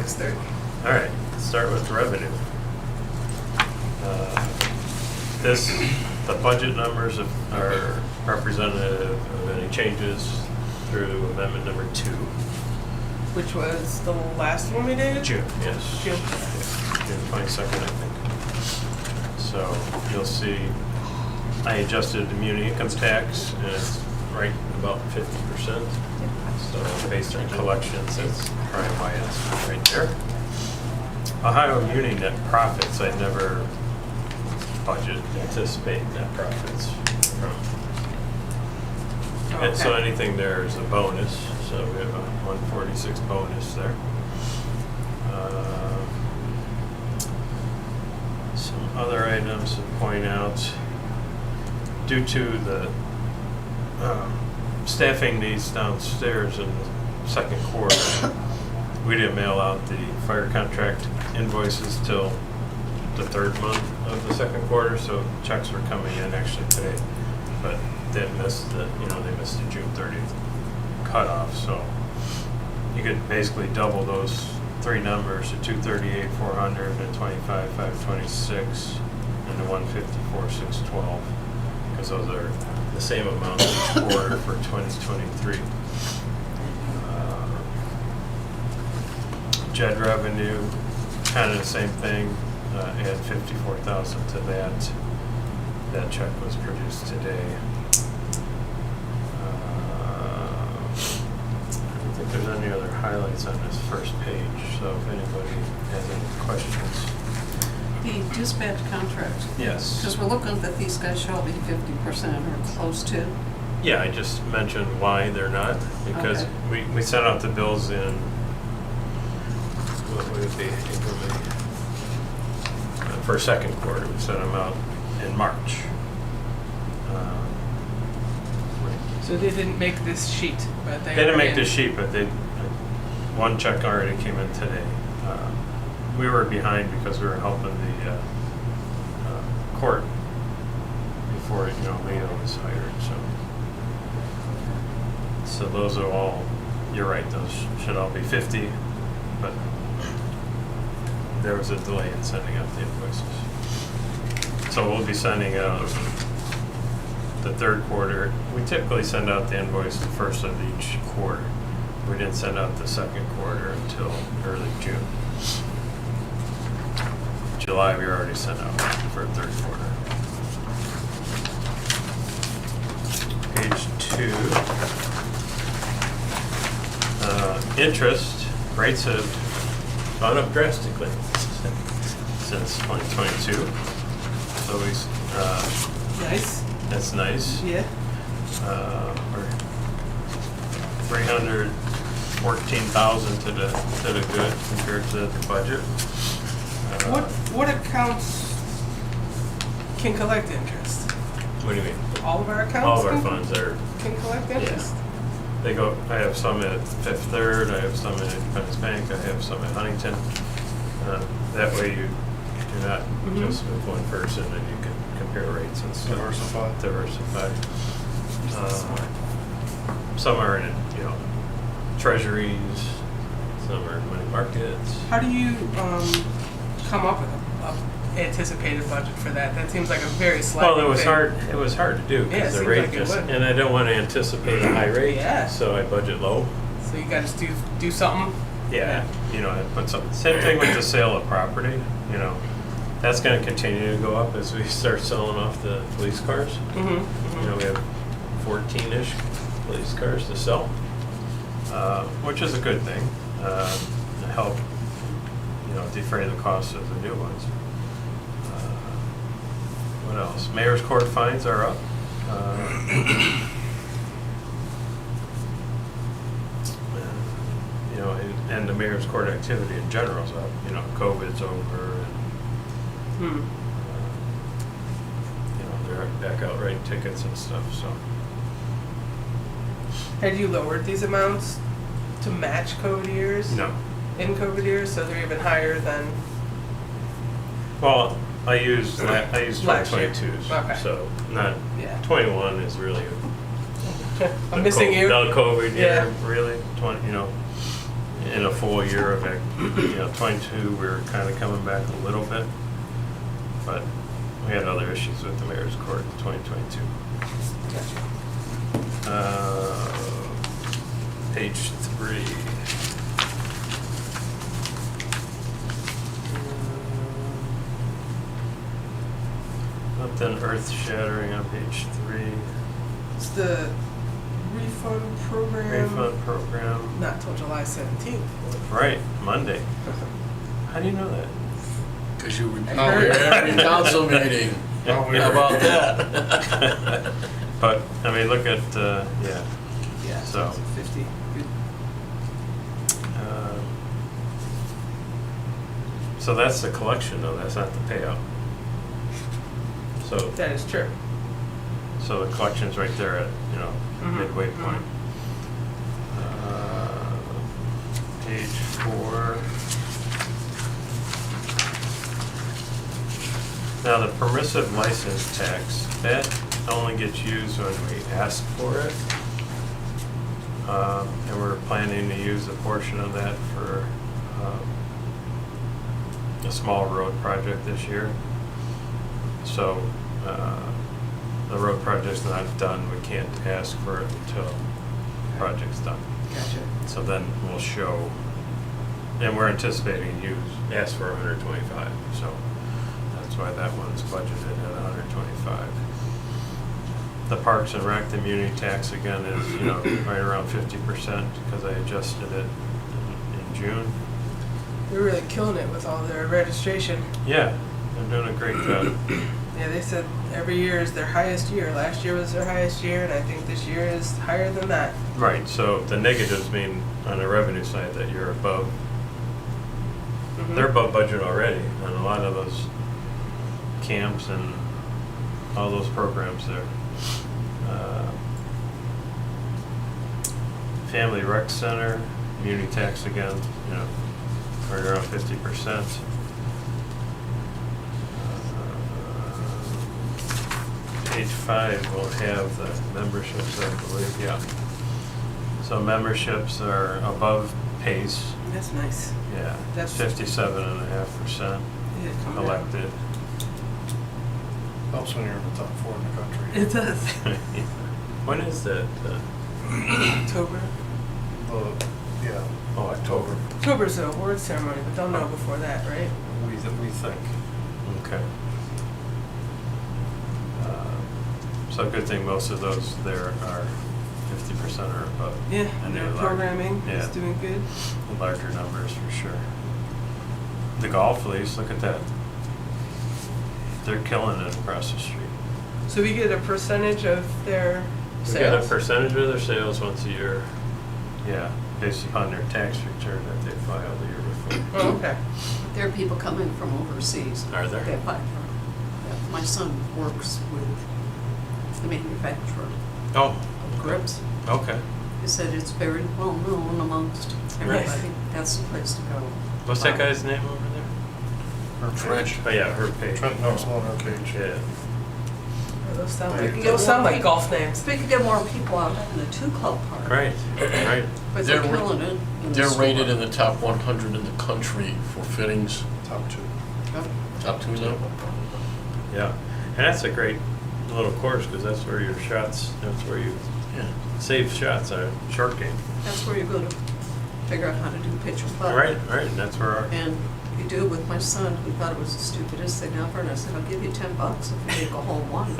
6:30. All right, let's start with revenue. The budget numbers are representative of any changes through amendment number 2. Which was the last one we did? June, yes. June. June 22nd, I think. So you'll see I adjusted the muni income tax, and it's right about 50%. So based on collections, that's probably why it's right there. Ohio muni net profits, I never budget anticipate net profits from. And so anything there is a bonus, so we have a 146 bonus there. Some other items to point out. Due to the staffing needs downstairs in the second quarter, we didn't mail out the fire contract invoices till the third month of the second quarter, so checks were coming in actually today, but they missed the June 30th cutoff. So you could basically double those three numbers: the 238, 400, the 25, 526, and the 154, 612, because those are the same amount each quarter for 2023. JED revenue, kind of the same thing. Add 54,000 to that. That check was produced today. I don't think there's any other highlights on this first page, so if anybody has any questions. The dispatch contract. Yes. Because we're looking that these guys shall be 50% or close to. Yeah, I just mentioned why they're not, because we sent out the bills in, what would it be, April, May? For second quarter, we sent them out in March. So they didn't make this sheet, but they didn't are make in. this sheet, but one check already came in today. We were behind because we were helping the court before Leo was hired. So those are all. You're right; those should all be 50, but there was a delay in sending out the invoices. So we'll be sending out the third quarter. We typically send out the invoice the first of each quarter. We didn't send out the second quarter until early June. July we already sent out for third quarter. Page 2. Interest rates have gone up drastically since 2022. So Nice. that's nice. Yeah. We're 314,000 to the good compared to the budget. What accounts can collect interest? What do you mean? All of our accounts. All of our funds are. can collect interest. They go. I have some at Fifth Third. I have some at Independence Bank. I have some at Huntington. That way you do not just with one person, and you can compare rates and stuff. Diversify. Some are in treasuries. Some are in money markets. How do you come up with a anticipated budget for that? That seems like a very sliding Well, it was thing. hard. It was hard to do Yeah, it because the seems rate like it just, would. and I don't want to anticipate a high rate. Yeah. So I budget low. So you got to do something. Yeah. I put some. Same thing with the sale of property. That's going to continue to go up as we start selling off the police cars. Mm-hmm. We have 14-ish police cars to sell, which is a good thing to help, defray the cost of the new ones. What else? Mayor's court fines are up. And the mayor's court activity in general is up. COVID's over, and they're back out writing tickets and stuff. So. Had you lowered these amounts to match COVID years? No. In COVID years, so they're even higher than. Well, I used 2022s, Okay. so not 21 is really I'm missing you. The COVID year, Yeah. really 20. in a full year of it. 22, we were kind of coming back a little bit, but we had other issues with the mayor's court in 2022. Page 3. Nothing earth-shattering on page 3. It's the refund program. Refund program. Not till July 17th. Right, Monday. How do you know that? Because you I report heard. every council meeting. Yeah. How about that? But, I mean, look at, yeah. Yeah, So. it's 50. So that's the collection though, that's not the payout. So, That is true. so the collection's right there at, Mhm, midway mhm. point. Page 4. Now, the permissive license tax, that only gets used when we ask for it. And we're planning to use a portion of that for a small road project this year. So the road project's not done, we can't ask for it until the project's done. Gotcha. So then we'll show, and we're anticipating ask for 125, so that's why that one's budgeted at 125. The Parks and Rec, the immunity tax again is, right around 50% because I adjusted it in June. They're really killing it with all their registration. Yeah, they're doing a great job. Yeah, they said every year is their highest year. Last year was their highest year, and I think this year is higher than that. Right, so the negatives mean on the revenue side that you're above, Mhm. they're above budget already on a lot of those camps and all those programs there. Family Rec Center, community tax again, right around 50%. Page 5 will have the memberships, I believe, yeah. So memberships are above pace, That's nice. yeah, That's- 57.5% Yeah, come down. elected. Helps when you're in the top 4 in the country. It does. When is that? October. Yeah, Oh, October. October's the award ceremony, but they'll know before that, right? We think. Okay. So good thing most of those there are 50% or above. Yeah, And their they're programming is yeah. doing good. Larger numbers for sure. The golf leagues, look at that. They're killing it across the street. So we get a percentage of their We get a sales? percentage of their sales once a year. Yeah, based upon their tax return that they filed the year before. Oh, okay. There are people coming from overseas. Are there? That buy from. Yeah, my son works with the manufacturer Oh, of grips. okay. He said it's very well known amongst everybody. That's the place to go. What's that guy's name over there? Trent. Oh, yeah, Herb Page. Trent knows on our cage. Yeah. Those sound There like, you those go. sound like golf names. We could get more people out in the 2 club park. Right, right. But they're They're- killing it. in the They're store. rated in the top 100 in the country for fittings. Top 2. Yep. Top 2 now? Yeah, and that's a great little course because that's where your shots, that's where you Yeah. save shots on a short game. That's where you go to figure out how to do pitch and putt. Right, right, and that's where our, And you do it with my son, who thought it was the stupidest thing ever, and I said, I'll give you $10 if you make a hole one.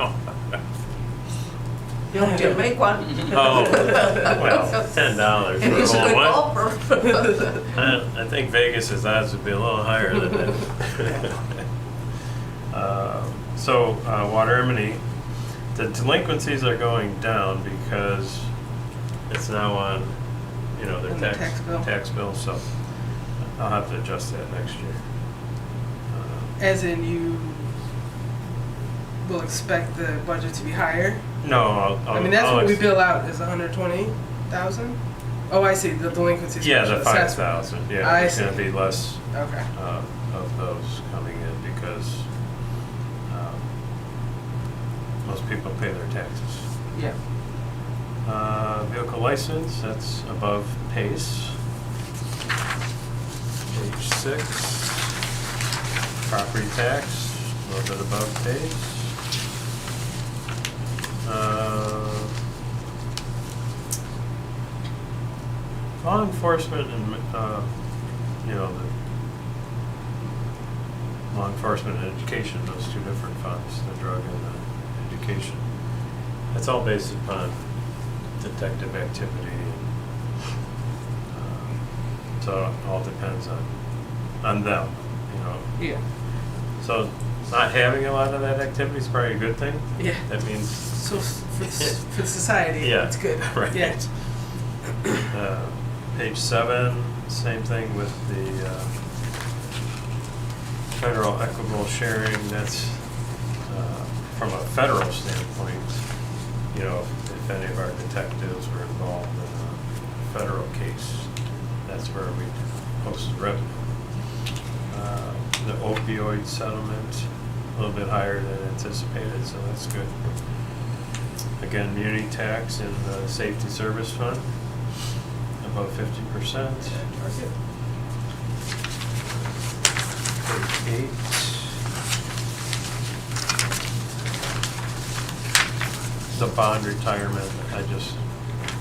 You didn't make one. oh, well, $10 And he's for a a good whole one. golfer. I think Vegas's odds would be a little higher than that. So, water M&E, the delinquencies are going down because it's now on, their On the tax bill. so I'll have to adjust that next year. As in you will expect the budget to be higher? No, I mean, that's what we bill out is 120,000? Oh, I see, the delinquencies. Yeah, the special assessment. 5,000, yeah, I there's gonna see. be less Okay. of those coming in because most people pay their taxes. Yeah. Vehicle license, that's above pace. Page 6, property tax, a little bit above page. Law enforcement and, you know, the law enforcement and education, those two different funds, the drug and the education. It's all based upon detective activity. So it all depends on them, you know. Yeah. So not having a lot of that activity is probably a good thing. Yeah. That means, So for society, yeah, it's good. right. Yeah. Page 7, same thing with the federal equitable sharing. That's from a federal standpoint. You know, if any of our detectives were involved in a federal case, that's where we post the revenue. The opioid settlement, a little bit higher than anticipated, so that's good. Again, muni tax in the safety service fund, above 50%. Page 8. The bond retirement, I just,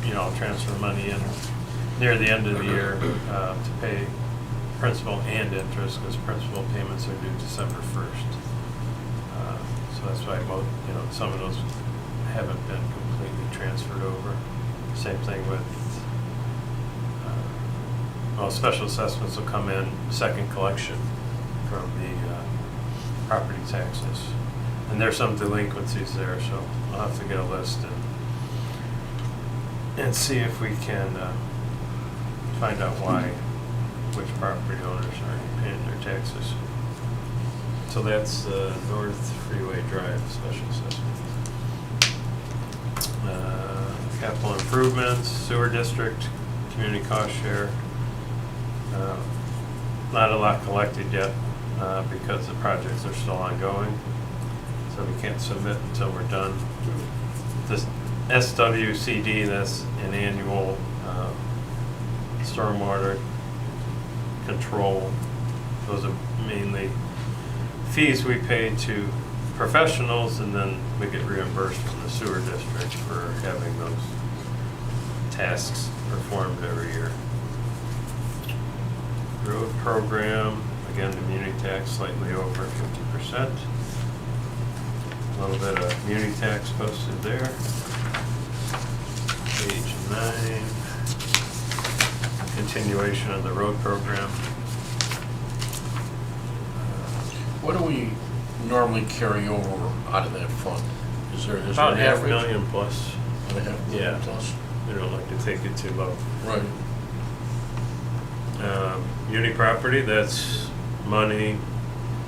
you know, transfer money in near the end of the year to pay principal and interest, because principal payments are due December 1st. So that's why both, you know, some of those haven't been completely transferred over. Same thing with, well, special assessments will come in second collection from the property taxes. And there's some delinquencies there, so I'll have to get a list and see if we can find out why, which property owners aren't paying their taxes. So that's North Freeway Drive special assessment. Capital improvements, sewer district, community cost share. Not a lot collected yet because the projects are still ongoing. So we can't submit until we're done. This SWCD, that's an annual stormwater control. Those are mainly fees we pay to professionals, and then we get reimbursed from the sewer district for having those tasks performed every year. Road program, again, the muni tax slightly over 50%. A little bit of muni tax posted there. Page 9. Continuation of the road program. What do we normally carry over out of that fund? Is there About an half a average? million plus. About a half million Yeah. plus. We don't like to take it too low. Right. Muni property, that's money,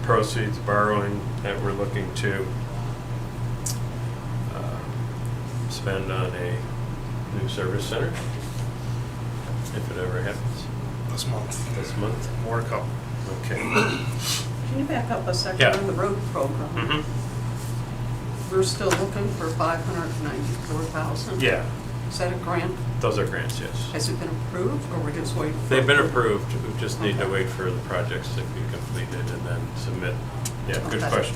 proceeds, borrowing that we're looking to spend on a new service center, if it ever happens. This month. This month? More to come. Okay. Can you back up a second Yeah. on the road program? Mm-hmm. We're still looking for 594,000. Yeah, Is that a grant? those are grants, yes. Has it been approved, or we're just waiting for? They've been approved, we just need to Okay. wait for the projects to be completed and then submit. Yeah, good Okay. question.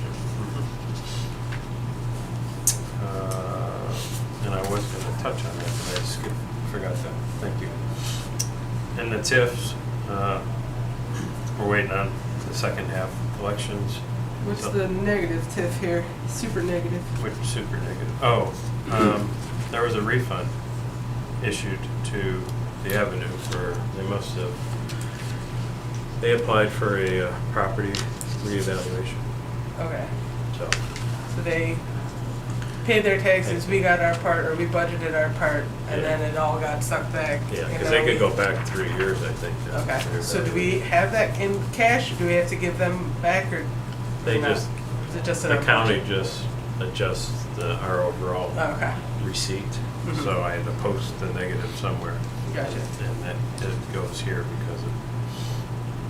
And I was gonna touch on that, but I forgot that, thank you. And the TIFs, we're waiting on the second half collections. What's So- the negative TIF here? Super negative. Which is super negative. Oh, there was a refund issued to the Avenue for, they applied for a property reevaluation, Okay. so. So they paid their taxes, we got our part, or we budgeted our part, and Yeah. then it all got sucked back. Yeah, and because now they could we- go back 3 years, I think. Okay, so do we have that in cash, or do we have to give them back, or? They no? just, Is it just in the our county budget? just adjusts our overall Oh, okay, receipt. Mhm. So I had to post the negative somewhere. gotcha. And that it goes here because of,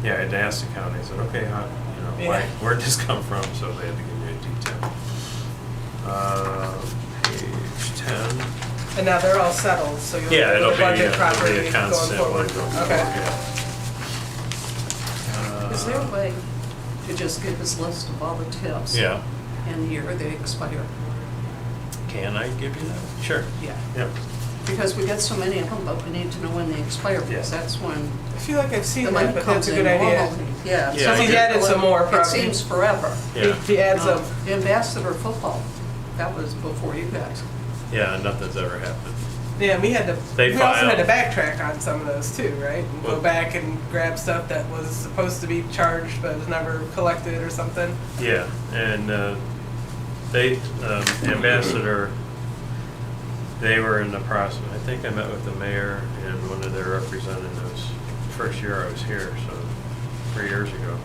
yeah, I had to ask the county, I said, okay, how, you know, why, Yeah. where'd this come from? So they had to give me a detail. Page 10. And now they're all settled, so you'll Yeah, be it'll able to budget be a properly going constant one forward. going Okay. forward, yeah. there a way to just give us a list of all the tips? Yeah. And the year they expire? Can I give you that? Sure. Yeah. Yeah. Because we get so many of them, but we need to know when they expire, because that's when I feel like I've seen the money that, but comes that's a in good idea. normally. Yeah. Yeah, So he's added some more, It probably. seems forever. Yeah. He adds up. The ambassador football, that was before you guys. Yeah, nothing's ever happened. Yeah, we had to. They we also had to filed. backtrack on some of those too, right? And go Well- back and grab stuff that was supposed to be charged but was never collected or something. Yeah, and they, Ambassador, they were in the process, I think I met with the mayor and one of their representatives, first year I was here, so 3 years ago.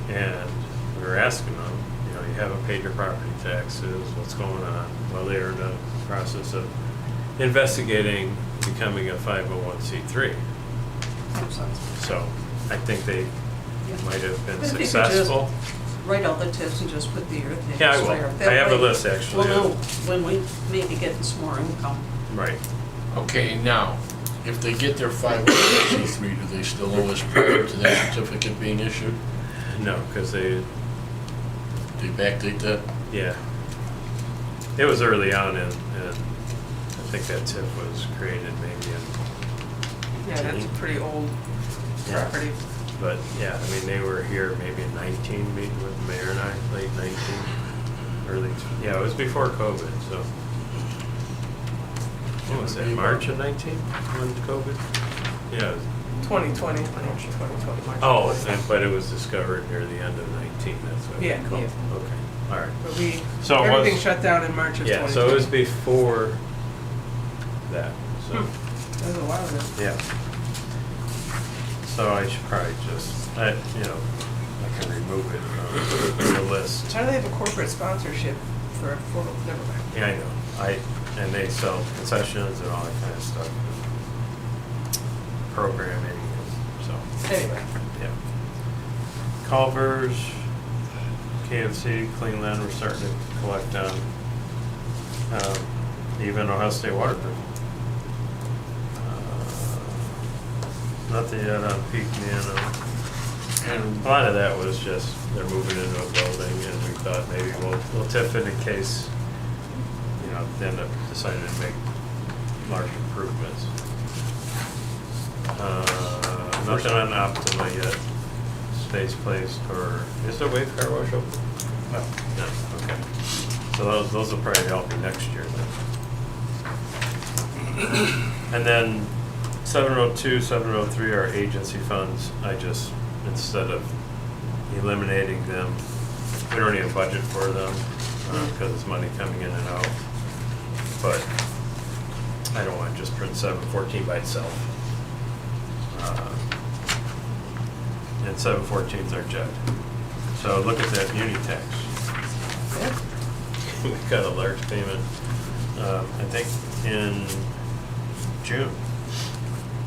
And we were asking them, you know, you haven't paid your property taxes, what's going on? Well, they were in the process of investigating becoming a 501c3. Makes sense. So I think they Yeah. might have been But if you could just successful. Write all the tips and just put the year they Yeah, I will. expire. I have a That way list, actually. We'll know when we maybe get some more income. Right. Okay, now, if they get their 501c3, do they still owe us prior to that certificate being issued? No, because They backdate that? yeah. It was early on and I think that tip was created maybe Yeah, that's pretty old Yeah. property. but yeah, I mean, they were here maybe in 19, meeting with the mayor and I, late 19, early, yeah, it was before COVID, so. What was that, March of 19, when COVID? Yeah. it was- 2020, March 2020. March Oh, 2020. but it was discovered near the end of 19, that's what Yeah, they called it. yeah. Okay, all right. But we, So it was- everything shut down in March of 2020. Yeah, so it was before that, so. That was a while ago. Yeah. So I should probably just, you know, I can remove it from the list. How do they have a corporate sponsorship for a photo? Never mind. Yeah, I know. And they sell concessions and all that kind of stuff. Programming, so, Anyway, yeah. Culvers, KFC, Cleanland, we're starting to collect on, even Ohio State Waterproof. Nothing yet on Peak Nano. And a lot of that was just, they're moving into a building and we thought maybe we'll tip it in case, you know, they end up deciding to make large improvements. Nothing on Optima yet. Space Place or, is there Wave Car Wash open? No, okay. So those will probably help you next year then. And then 702, 703 are agency funds. I just, instead of eliminating them, we don't even budget for them because it's money coming in and out. But I don't want to just print 714 by itself. And 714 is our jet. So look at that muni tax. We got a large payment, I think in June.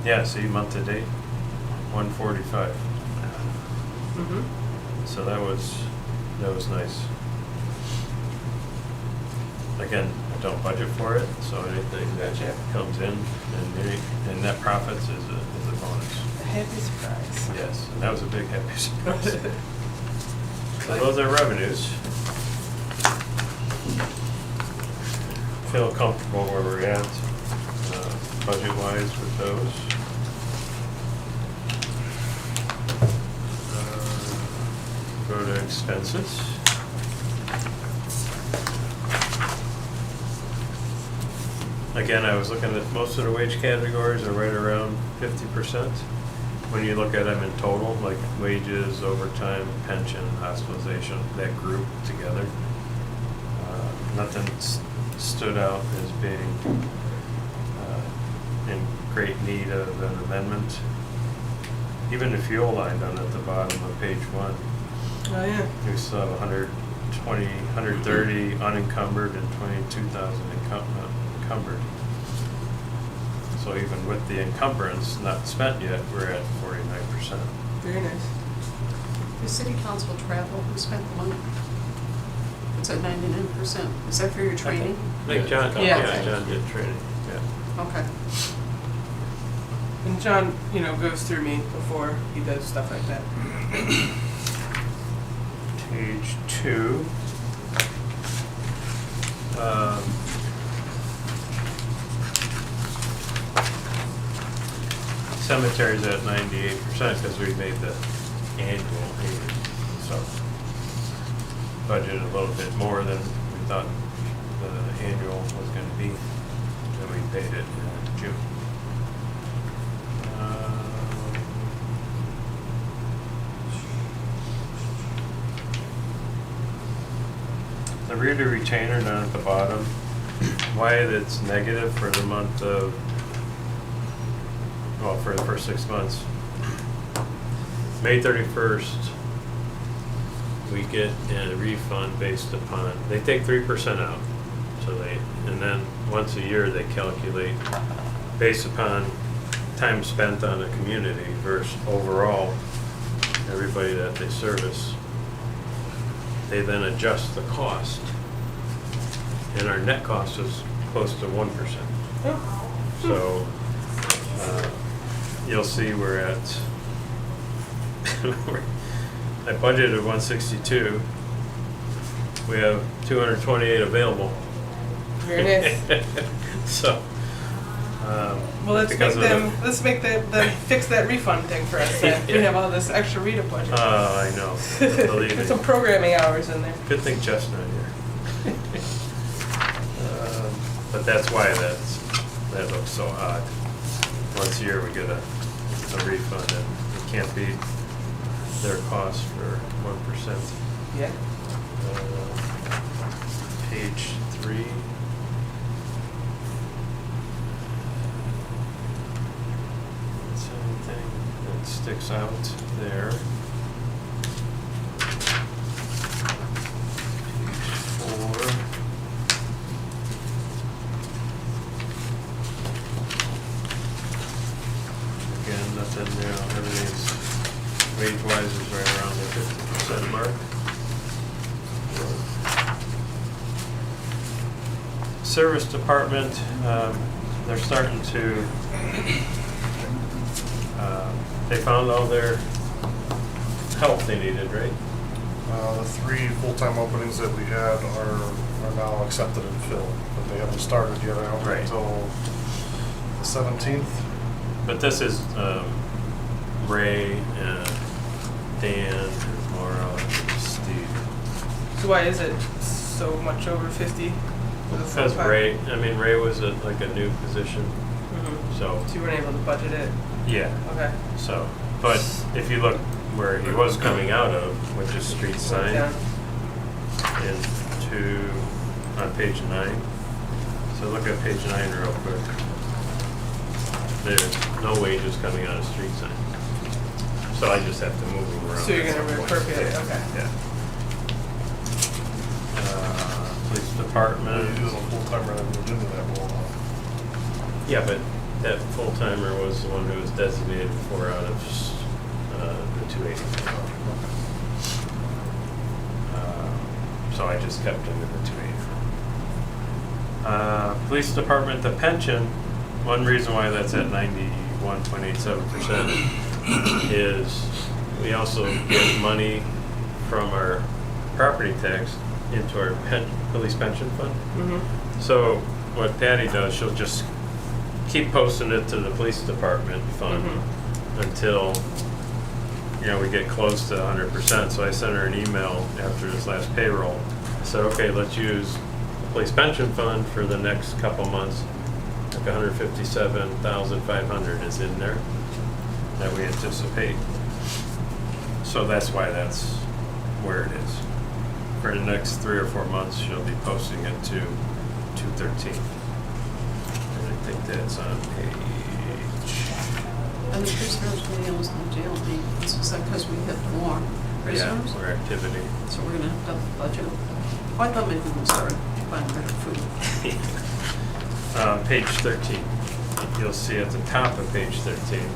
Yeah, see, month to date, 145. So that was nice. Again, I don't budget for it, so anything that comes in and net profits is a bonus. a happy surprise. Yes, and that was a big happy surprise. So those are revenues. Feel comfortable where we're at, budget-wise with those. Go to expenses. Again, I was looking at most of the wage categories are right around 50%. When you look at them in total, like wages, overtime, pension, hospitalization, that group together, nothing stood out as being in great need of an amendment. Even the fuel line down at the bottom of page 1, Oh, yeah. we still have 120, 130 unencumbered and 22,000 encumbered. So even with the encumbrance not spent yet, we're at 49%. Very nice. The city council travel, who spent the money? It's at 99%. Is that for your training? I think John, Yeah. yeah, John did training, yeah. Okay. And John, goes through me before he does stuff like that. Page 2. Cemetery's at 98% because we made the annual payment, so budgeted a little bit more than we thought the annual was going to be, and we paid it in June. The reader retainer down at the bottom, why it's negative for the month of, well, for the first 6 months. May 31st, we get a refund based upon, they take 3% out. And then once a year they calculate based upon time spent on the community versus overall, everybody that they service. They then adjust the cost. And our net cost is close to 1%. So you'll see we're at, I budgeted 162. We have 228 available. Very nice. So. Well, let's because make of them. Let's make them fix that refund thing for us. Then. We have all this extra reader budget. I know. Believe Put me. some programming hours in there. Good thing Jeff's not here. But that's why that looks so odd. Once a year we get a refund, and it can't be their cost for 1%. Yeah. Page 3. Is anything that sticks out there? Page 4. Again, nothing new. Everything's wage-wise is right around the 50% mark. Service department, they're starting to, they found all their help they needed, right? The 3 full-time openings that we had are now accepted and filled, but they haven't started yet, I don't Right. think until the 17th. But this is Ray and Dan and Laura and Steve. So why is it so much over 50? for the Because full-time? Ray was like a new position, Mhm. so, So you weren't able to budget it. yeah. Okay. So, but if you look where he was coming out of, which is street sign, Down. on page 9. So look at page 9 real quick. There's no wages coming out of street sign. So I just have to move them around. So you're at gonna some point. reappropriate it, Yeah, okay. Yeah. Police He department. was a full-timer that moved into that role. Yeah, but that full-timer was the one who was designated for out of the 280. So I just kept him in the 280. Police department, the pension, one reason why that's at 91.87% is we also get money from our property tax into our police pension fund. Mhm. So what Patty does, she'll just keep posting it to the police department fund until, we get close to 100%. So I sent her an email after this last payroll. I said, okay, let's use the police pension fund for the next couple months. Like 157,500 is in there that we anticipate. So that's why that's where it is. For the next 3 or 4 months, she'll be posting it to 213. And I think that's on page. And the prisoners meals and jail maintenance, is that because we have more prisoners? Yeah, more activity. So we're gonna have to up the budget. Oh, I thought maybe we started buying better food. Page 13. You'll see at the top of page 13,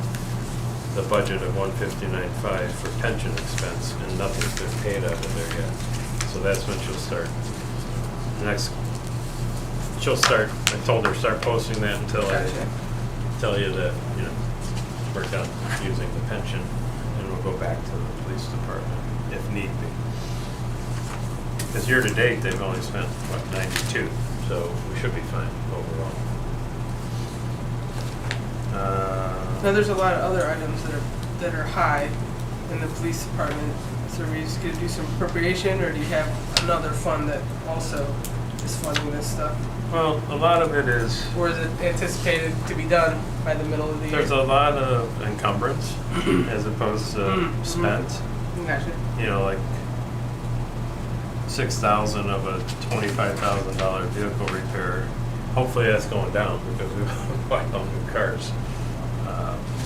the budget of 159.5 for pension expense, and nothing's been paid out of there yet. So that's when she'll start. I told her start posting that until I Gotcha. tell you that, we're done using the pension, and we'll go back to the police department if need be. Because year to date, they've only spent, what, 92, so we should be fine overall. Now, there's a lot of other items that are high in the police department. So are we just gonna do some appropriation, or do you have another fund that also is funding this stuff? Well, a lot of it is, Or is it anticipated to be done by the middle of the year? there's a lot of encumbrance as opposed to spent. Gotcha. You know, like 6,000 of a $25,000 vehicle repair. Hopefully that's going down because we bought all new cars.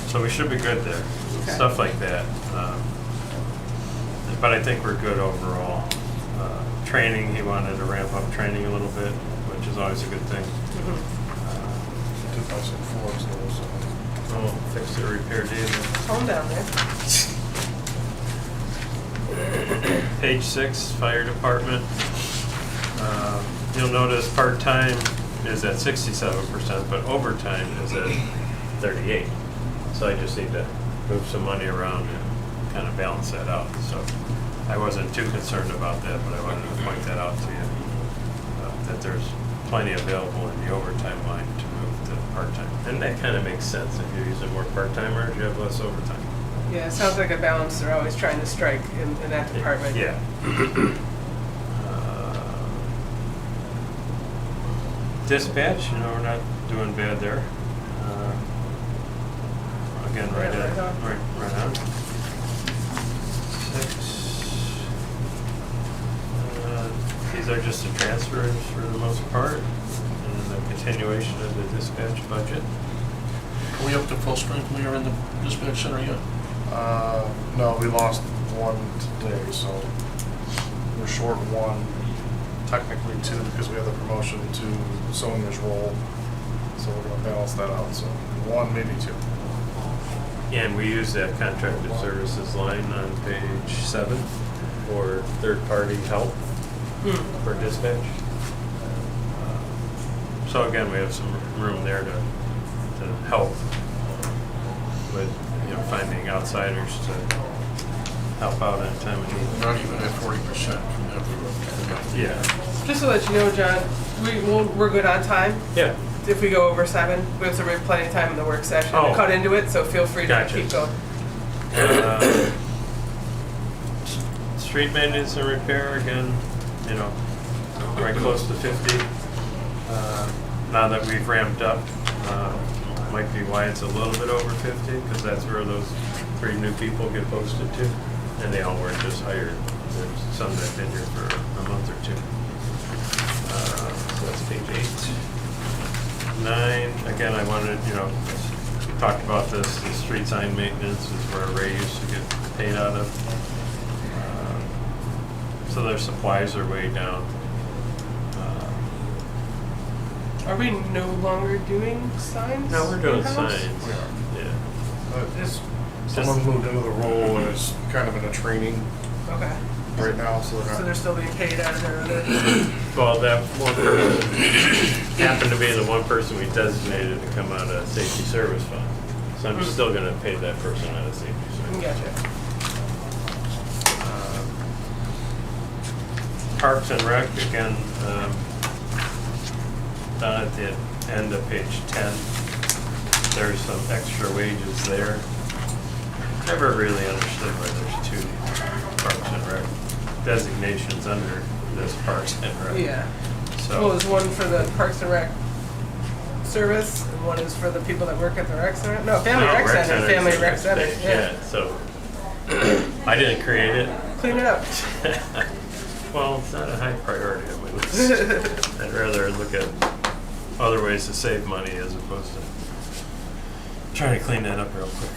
So we should be good there. Okay. Stuff like that. But I think we're good overall. Training, he wanted to ramp up training a little bit, which is always a good thing. Mhm. Did buy some Fords though, so. Oh, fix the repair deal. Calm down there. Page 6, fire department. You'll notice part-time is at 67%, but overtime is at 38. So I just need to move some money around and kind of balance that out. So I wasn't too concerned about that, but I wanted to point that out to you, that there's plenty available in the overtime line to move to part-time. And that kind of makes sense. If you're using more part-timers, you have less overtime. Yeah, it sounds like a balance they're always trying to strike in that department. Yeah. Dispatch, you know, we're not doing bad there. Again, right Yeah, at, right on. right on. 6. These are just the transfers for the most part, and the continuation of the dispatch budget. Are we up to full strength when you're in the dispatch center yet? No, we lost one today, so we're short one, technically two, because we have the promotion to Sonia's role. So we're gonna balance that out, so one, maybe two. And we use that contracted services line on page 7 for third-party help for dispatch. So again, we have some room there to help with, you know, finding outsiders to help out in time of need. Not even at 40% from that. Yeah. Just to let you know, John, we're good on time. Yeah. If we go over 7, we have plenty of time in the work session Oh. to cut into it, so feel free to Gotcha. keep going. Street maintenance and repair, again, you know, right close to 50. Now that we've ramped up, might be why it's a little bit over 50, because that's where those 3 new people get posted to, and they all weren't just hired. There's some that have been here for a month or 2. So that's page 8. 9, again, I wanted, you know, we talked about this, the street sign maintenance is where Ray used to get paid out of. So their supplies are way down. Are we no longer doing signs? No, we're doing in-house? signs. We are. Yeah. Someone moved into the role and is kind of in a training Okay. right now, so So they're they're not. still being paid out of their other. Well, that one person happened to be the one person we designated to come out of safety service fund. So I'm still gonna pay that person out of safety service. Gotcha. Parks and Rec, again, down at the end of page 10, there's some extra wages there. Never really understood why there's 2 Parks and Rec designations under this Parks and Rec. Yeah. So. Well, there's one for the Parks and Rec service, and one is for the people that work at the rec center. No, Family No, Rec Center. Center's Family the Rec next Center. page, Yeah. so I didn't create it. Clean it up. Well, it's not a high priority on my list. I'd rather look at other ways to save money as opposed to trying to clean that up real quick.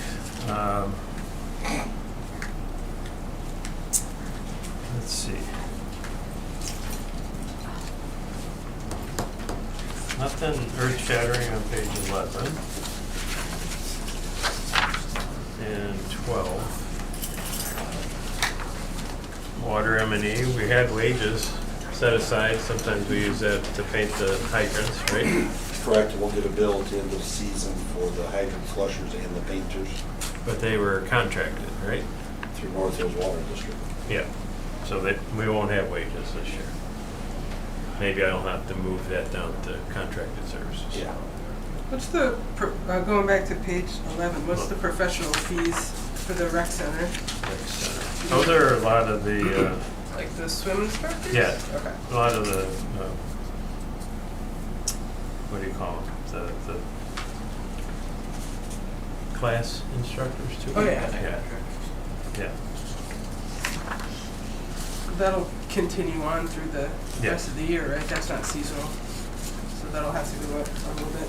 Let's see. Nothing earth-shattering on page 11 and 12. Water M&E, we had wages set aside. Sometimes we use that to paint the hydrants, right? Correct, we'll get a bill at the end of the season for the hydrant flushers and the painters But they were contracted, right? through North Hills Water District. Yeah. So we won't have wages this year. Maybe I'll have to move that down to contracted services. Yeah. What's the, going back to page 11, what's the professional fees for the rec center? Those are a lot of the, Like the swim instructors? Yeah. Okay. a lot of the, what do you call them? The class instructors too? Oh, yeah. Yeah. Yeah. That'll continue on through the Yeah. rest of the year, right? That's not seasonal. So that'll have to go up a little bit.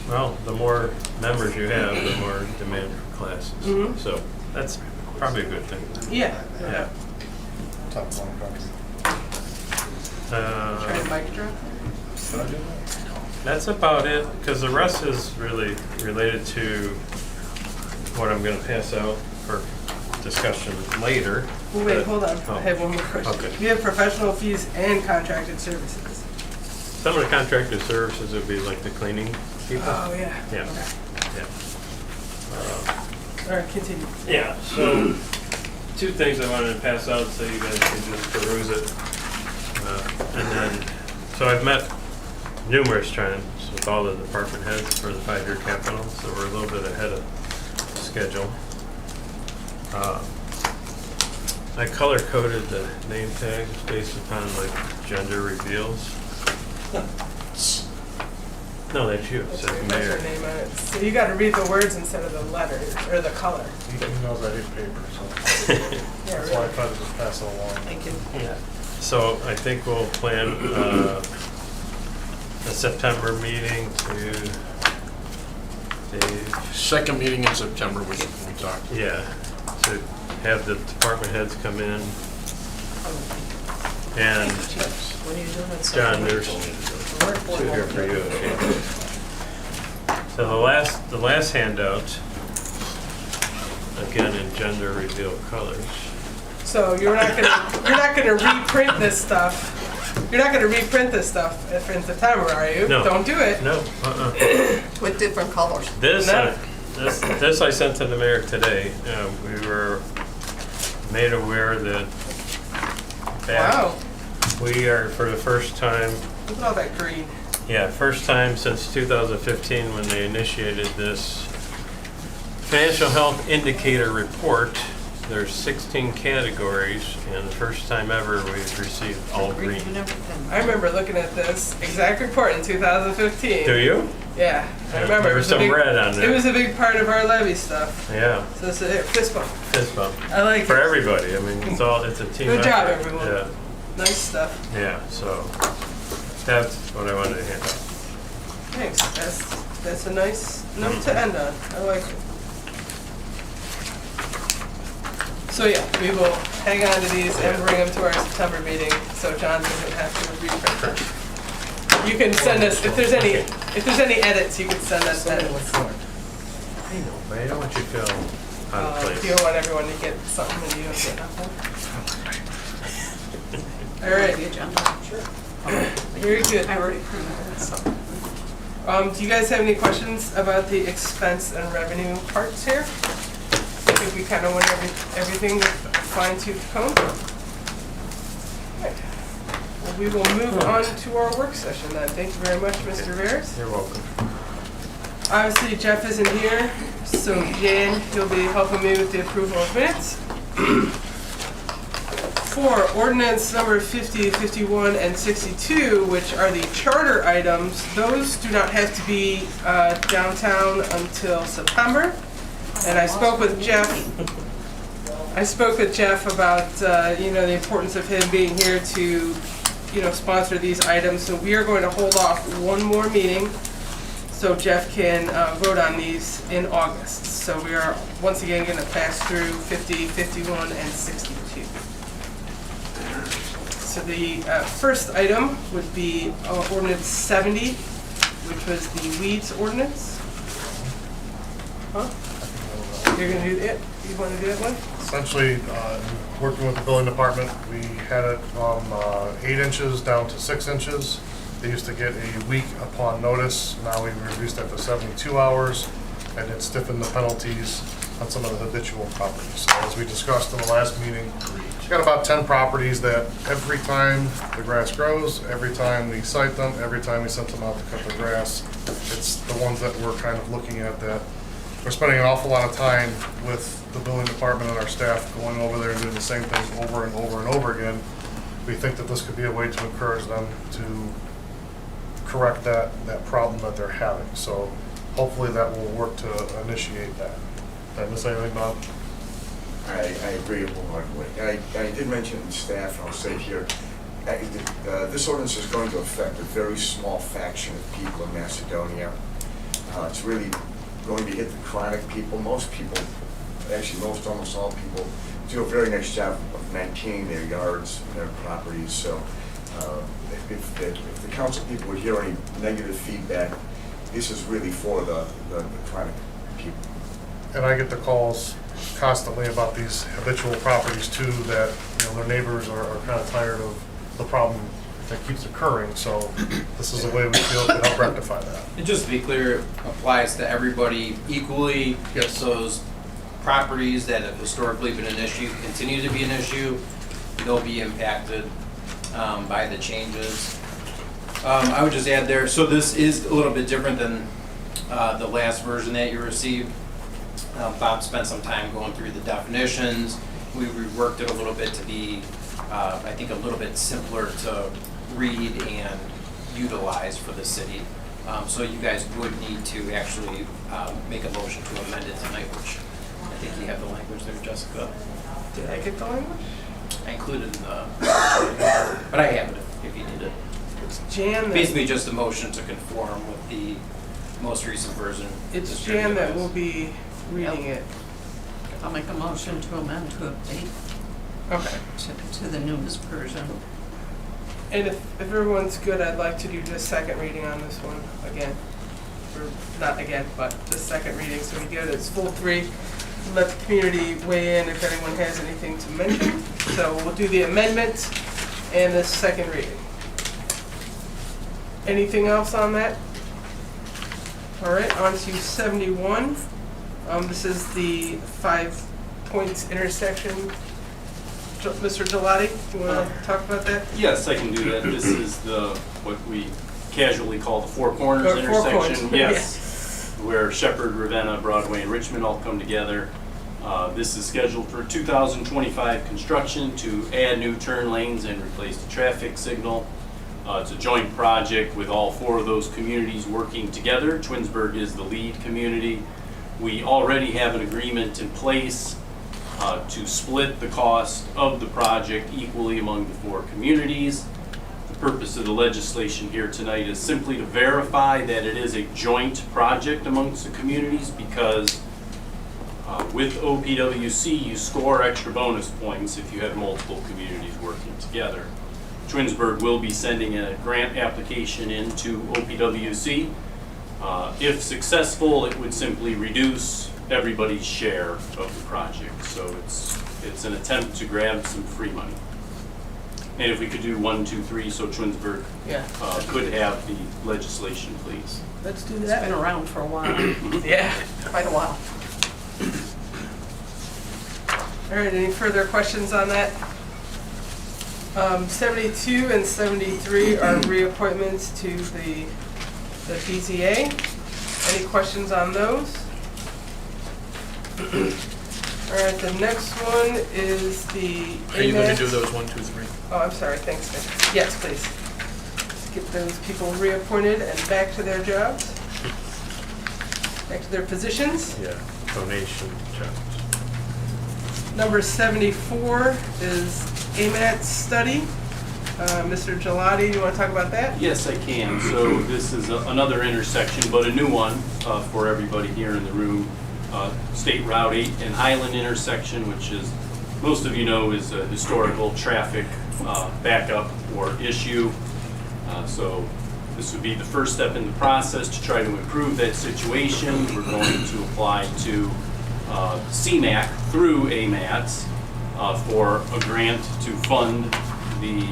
Well, the more members you have, the more demand for classes. Mhm. So that's probably a good thing. Yeah. Yeah. Top one country. Try to mic drop. Did I do that? That's about it, because the rest is really related to what I'm going to pass out for discussion later. Well, wait, But- hold on. oh, I have one more question. Okay. We have professional fees and contracted services. Some of the contracted services would be like the cleaning people. Oh, yeah. Yeah. Okay. Yeah. All right, continue. Yeah, so two things I wanted to pass out so you guys can just peruse it. And then, so I've met numerous times with all the department heads for the 5-year capital, so we're a little bit ahead of schedule. I color coded the name tags based upon like gender reveals. No, that's you, it That's says your mayor. name on it. So you got to read the words instead of the letters or the color. He knows I hate paper, so Yeah, that's why I really. tried to just pass it along. Thank you. Yeah. So I think we'll plan a September meeting to, Second meeting in September, we talked. yeah, to have the department heads come in. And When are you doing it? John, there's two here for you. So the last handout, again in gender reveal colors. So you're not gonna reprint this stuff. You're not gonna reprint this stuff in September, are you? No. Don't do it. No, With different colors. This, No. this I sent to the mayor today. We were made aware that Wow. we are, for the first time, Look at all that green. yeah, first time since 2015 when they initiated this financial health indicator report. There's 16 categories, and the first time ever we've received all green. I remember looking at this exact report in 2015. Do you? Yeah, I remember. There It was was a some big- red on there. It was a big part of our levy stuff. Yeah, So it's a fist bump. fist bump. I like For it. everybody, I mean, it's a team Good job, effort. everyone. Yeah. Nice stuff. Yeah, so that's what I wanted to hand out. Thanks. That's a nice note to end on. I like it. So yeah, we will hang on to these and bring them to our September meeting, so John doesn't have to reprint them. You can send us if there's any edits. You can send us edits. I know, but I don't want you to feel out of You place. don't want everyone to get something and you don't get nothing. All right. The agenda. Sure. Very good. I already printed it, so. Do you guys have any questions about the expense and revenue parts here? I think we kind of went everything with fine-tooth comb. Right. Well, we will move on to our work session then. Thank you very much, Mr. Rares. You're welcome. Obviously, Jeff isn't here, so Jan, you'll be helping me with the approval of minutes. For ordinance number 50, 51, and 62, which are the charter items, those do not have to be downtown until September. And I spoke with Jeff. About the importance of him being here to sponsor these items. So we are going to hold off one more meeting so Jeff can vote on these in August. So we are once again going to pass through 50, 51, and 62. So the first item would be ordinance 70, which was the weeds ordinance. Huh? You're gonna do it? You wanna do that one? Essentially, working with the building department, we had it from 8 inches down to 6 inches. They used to get a week upon notice. Now we've reduced that to 72 hours, and it stiffened the penalties on some of the habitual properties. So as we discussed in the last meeting, we've got about 10 properties that every time the grass grows, every time we cite them, every time we send them out to cut the grass, it's the ones that we're kind of looking at that we're spending an awful lot of time with the building department and our staff going over there and doing the same thing over and over and over again. We think that this could be a way to encourage them to correct that problem that they're having. So hopefully that will work to initiate that. Did I miss anything, Bob? I agree wholeheartedly. I did mention in staff, and I'll say here, this ordinance is going to affect a very small faction of people in Macedonia. It's really going to hit the chronic people. Most people, actually almost all people, do a very nice job of maintaining their yards and their properties. So if the council people would hear any negative feedback, this is really for the chronic people. And I get the calls constantly about these habitual properties too, that, you know, their neighbors are kind of tired of the problem that keeps occurring. So this is a way we feel to help rectify that. And just to be clear, it applies to everybody equally. Yes. If those properties that have historically been an issue continue to be an issue, they'll be impacted by the changes. I would just add there, so this is a little bit different than the last version that you received. Bob spent some time going through the definitions. We reworked it a little bit to be, I think, a little bit simpler to read and utilize for the city. So you guys would need to actually make a motion to amend it tonight, which I think you have the language there, Jessica. Did I get the language? I included in the, but I have it if you need it. It's Jan. Basically just a motion to conform with the most recent version. It's Jan that will be reading it. I'll make a motion to amend to update Okay. to the newest version. And if everyone's good, I'd like to do just second reading on this one again. Or not again, but the second reading, so we get its full three. Let the community weigh in if anyone has anything to mention. So we'll do the amendment and the second reading. Anything else on that? All right, on to 71. This is the 5 points intersection. Mr. Gelati, do you want to talk about that? Yes, I can do that. This is what we casually call the Four Corners Or Four intersection. Corners, Yes, where Shepherd, Ravenna, Broadway, and Richmond all come together. This is scheduled for 2025 construction to add new turn lanes and replace the traffic signal. It's a joint project with all 4 of those communities working together. Twinsburg is the lead community. We already have an agreement in place to split the cost of the project equally among the 4 communities. The purpose of the legislation here tonight is simply to verify that it is a joint project amongst the communities, because with OPWC you score extra bonus points if you have multiple communities working together. Twinsburg will be sending a grant application into OPWC. If successful, it would simply reduce everybody's share of the project. So it's an attempt to grab some free money. And if we could do 1, 2, 3, so Twinsburg could have the legislation, please. Let's do It's that. been around for a while, Yeah. quite a while. All right, any further questions on that? 72 and 73 are reappointments to the BZA. Any questions on those? All right, the next one is the Are you going to AMAT. do those 1, 2, 3? Oh, I'm sorry, thanks, Nick. Yes, please. Let's get those people reappointed and back to their jobs, back to their positions. Yeah, donation checks. Number 74 is AMAT study. Mr. Gelati, you want to talk about that? Yes, I can. So this is another intersection, but a new one for everybody here in the room. State Route 8 and Highland intersection, which is, most of you know, is a historical traffic backup or issue. So this would be the first step in the process to try to improve that situation. We're going to apply to CMAQ through AMATs for a grant to fund the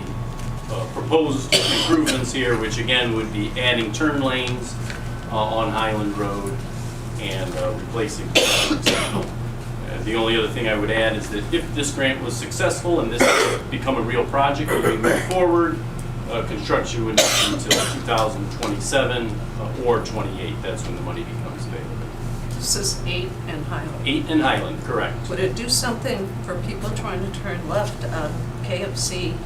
proposed improvements here, which again would be adding turn lanes on Highland Road and replacing the traffic signal. The only other thing I would add is that if this grant was successful and this has become a real project and we move forward, construction would not be until 2027 or 28. That's when the money becomes available. This is 8 and Highland. 8 and Highland, correct. Would it do something for people trying to turn left on KFC?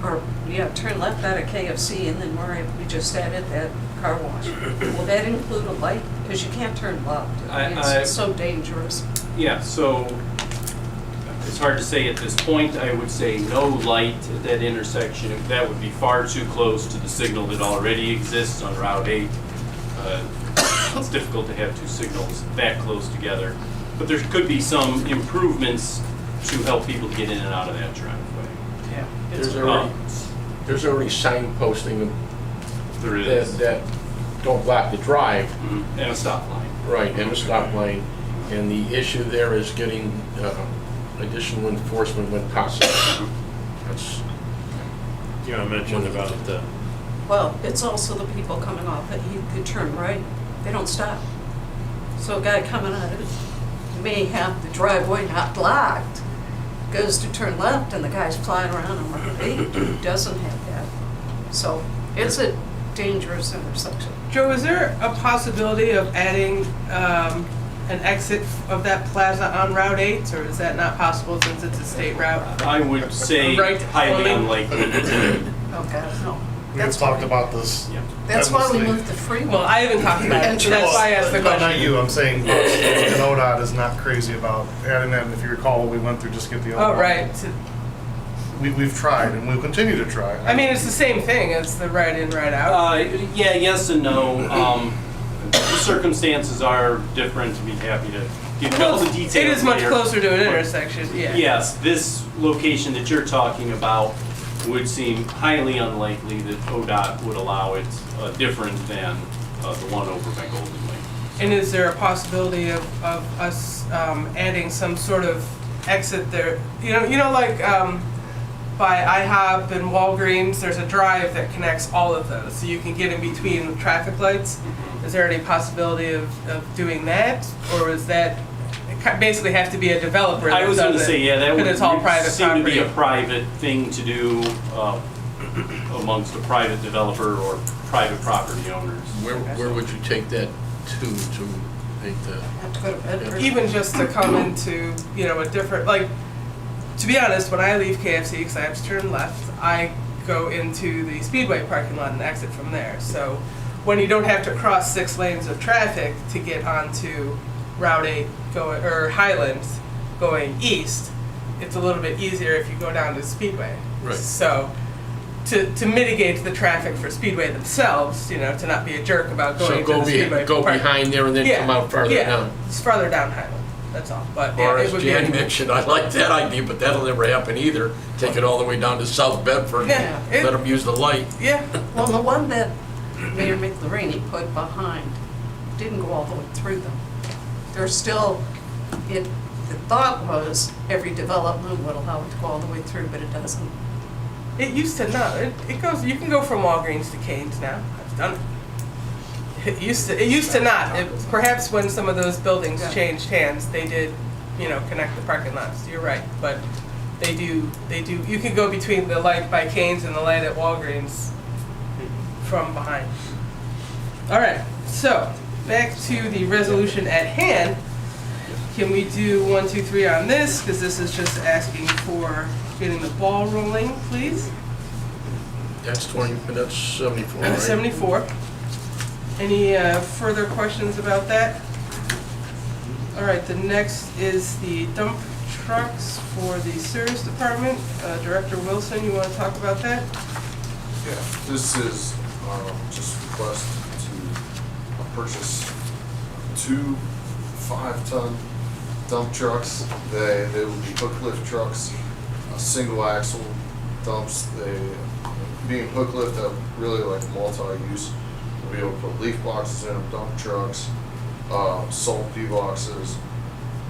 Or, yeah, turn left out of KFC and then where we just added that car wash? Will that include a light? Because you can't turn left. It's so dangerous. Yeah, so it's hard to say at this point. I would say no light at that intersection. That would be far too close to the signal that already exists on Route 8. It's difficult to have two signals that close together. But there could be some improvements to help people get in and out of that driveway. Yeah. There's already signposting There is. that don't block the drive. Mhm. And a stop line. Right, and a stop lane. And the issue there is getting additional enforcement when possible. That's, You know, I mentioned about the, Well, it's also the people coming off it. You could turn right. They don't stop. So a guy coming out of it may have the driveway not blocked, goes to turn left, and the guy's flying around on Route 8 who doesn't have that. So it's a dangerous intersection. Joe, is there a possibility of adding an exit of that plaza on Route 8, or is that not possible since it's a state route? I would say Right, highly only- unlikely. Oh, God, no. We have That's talked why- about this. Yeah. That's why we endlessly. moved the freeway. Well, I haven't talked about it, so that's why I asked the No, not question. you, I'm saying, and ODOT is not crazy about adding that, and if you recall, we went through just get the other. Oh, right. We've tried, and we'll continue to try. I mean, it's the same thing as the right in, right out. Yeah, yes and no. The circumstances are different. We'd be happy to give you all the details. It is much later. closer to an intersection, yeah. Yes, this location that you're talking about would seem highly unlikely that ODOT would allow it different than the one over by Golden Lake. And is there a possibility of us adding some sort of exit there? You know, like by IHOP and Walgreens, there's a drive that connects all of those, so you can get in between traffic lights. Is there any possibility of doing that, or is that basically have to be a developer that I was going to does say, it? yeah, that would Because it's all private seem to be property. a private thing to do amongst a private developer or private property owners. where would you take that to make the, Have to go to Bedford. Even just to come into, a different, like, to be honest, when I leave KFC, because I have to turn left, I go into the Speedway parking lot and exit from there. So when you don't have to cross 6 lanes of traffic to get onto Route 8 or Highlands going east, it's a little bit easier if you go down to Speedway. Right. So to mitigate the traffic for Speedway themselves, to not be a jerk about going so to go the Speedway go park- behind there and then come out farther yeah, down? it's farther down Highland, that's all. But yeah, Or it as would Jan be. mentioned, I like that idea, but that'll never happen either. Take it all the way down to South Bedford, Yeah, and let them use the light. Yeah, Well, the one that Mayor McLaurini put behind didn't go all the way through them. There's still, the thought was every development would allow it to go all the way through, but it doesn't. it used to not. It goes. You can go from Walgreens to Cane's now. I've done it. It used to not. Perhaps when some of those buildings Yeah. changed hands, they did, connect the parking lots. You're right, but they do. You can go between the light by Cane's and the light at Walgreens from behind. All right. So back to the resolution at hand. Can we do 1, 2, 3 on this? Because this is just asking for getting the ball rolling, please. That's 74, right? 74. Any further questions about that? All right, the next is the dump trucks for the service department. Director Wilson, you want to talk about that? Yeah, this is just request to purchase 2 5-ton dump trucks. They will be hook lift trucks, single axle dumps. They, being hook lift, have really like multi-use. We'll be able to put leaf boxes in them, dump trucks, salt pea boxes,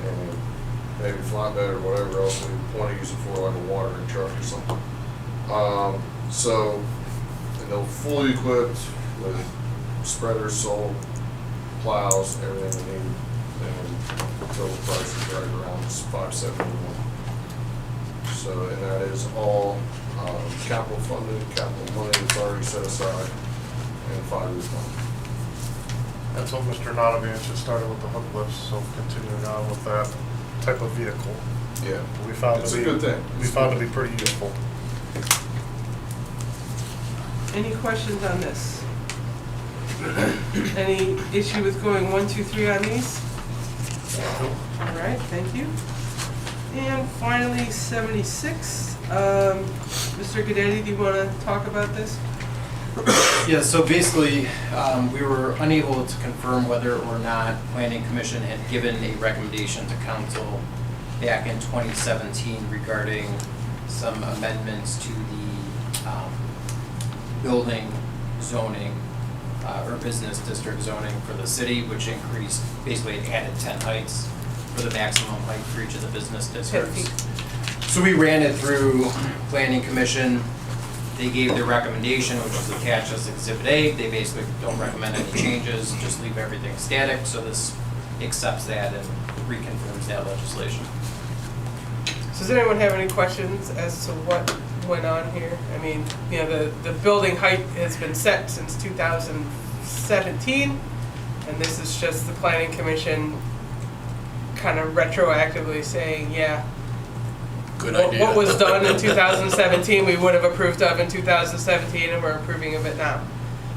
and maybe flatbed or whatever else we want to use it for, like a watering truck or something. So, and they're fully equipped with spreaders, sold, plows, everything we need. And the total price is right around $571. So, and that is all capital funded, capital money that's already set aside, and 5-year fund. And so Mr. Notovich just started with the hook lifts, so continuing on with that type of vehicle. Yeah, We found it's to a be, good thing. we found to be pretty useful. Any questions on this? Any issue with going 1, 2, 3 on these? All right, thank you. And finally, 76. Mr. Gaddetti, do you want to talk about this? Yeah, so basically, we were unable to confirm whether or not Planning Commission had given a recommendation to council back in 2017 regarding some amendments to the building zoning or business district zoning for the city, which increased, basically it added 10 heights for the maximum height for each of the business districts. So we ran it through Planning Commission. They gave their recommendation, which was attached as Exhibit A. They basically don't recommend any changes, just leave everything static. So this accepts that and reconfirms that legislation. So does anyone have any questions as to what went on here? I mean, you know, the building height has been set since 2017, and this is just the Planning Commission kind of retroactively saying, yeah, Good idea. what was done in 2017, we would have approved of in 2017, and we're approving of it now.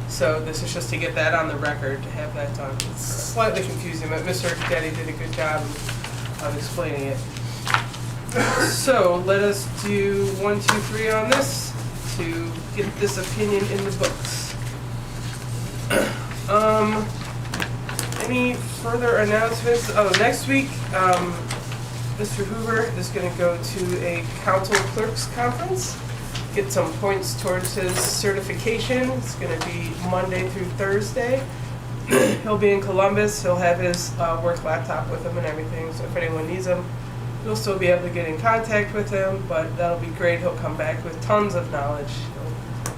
So this is just to get that on the record, to have that done. It's slightly confusing, but Mr. Gaddetti did a good job of explaining it. So let us do 1, 2, 3 on this to get this opinion in the books. Any further announcements? Oh, next week, Mr. Hoover is going to go to a council clerks conference, get some points towards his certification. It's going to be Monday through Thursday. He'll be in Columbus. He'll have his work laptop with him and everything, so if anyone needs him, you'll still be able to get in contact with him, but that'll be great. He'll come back with tons of knowledge.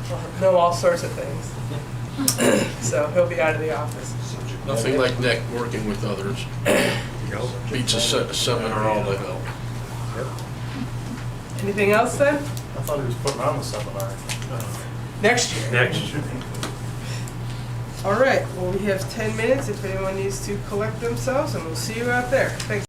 He'll know all sorts of things. So he'll be out of the office. Nothing like Nick working with others. Beats a seminar all day long. Anything else then? I thought he was putting on the seminar. Next year. Next year. All right, well, we have 10 minutes if anyone needs to collect themselves, and we'll see you out there. Thanks.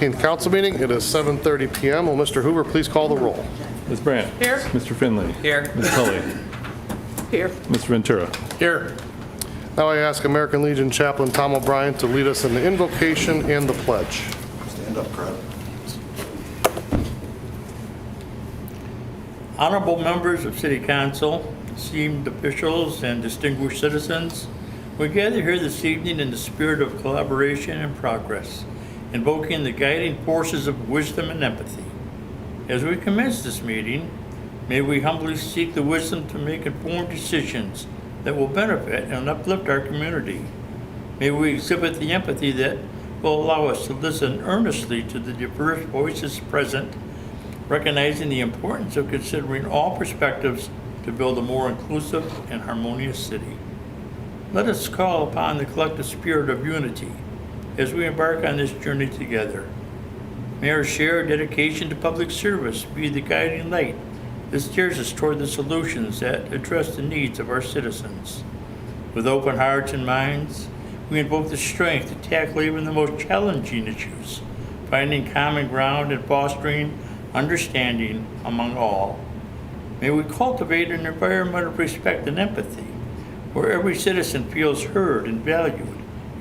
14th council meeting. It is 7:30 PM. Will Mr. Hoover please call the roll? Ms. Brandt. Here. Mr. Finley. Here. Ms. Tully. Here. Mr. Ventura. Here. Now I ask American Legion Chaplain Tom O'Brien to lead us in the invocation and the pledge. Stand up, Crowd. Honorable members of City Council, esteemed officials, and distinguished citizens, we gather here this evening in the spirit of collaboration and progress, invoking the guiding forces of wisdom and empathy. As we commence this meeting, may we humbly seek the wisdom to make informed decisions that will benefit and uplift our community. May we exhibit the empathy that will allow us to listen earnestly to the diverse voices present, recognizing the importance of considering all perspectives to build a more inclusive and harmonious city. Let us call upon the collective spirit of unity as we embark on this journey together. May our shared dedication to public service be the guiding light that steers us toward the solutions that address the needs of our citizens. With open hearts and minds, we invoke the strength to tackle even the most challenging issues, finding common ground and fostering understanding among all. May we cultivate an environment of respect and empathy, where every citizen feels heard and valued,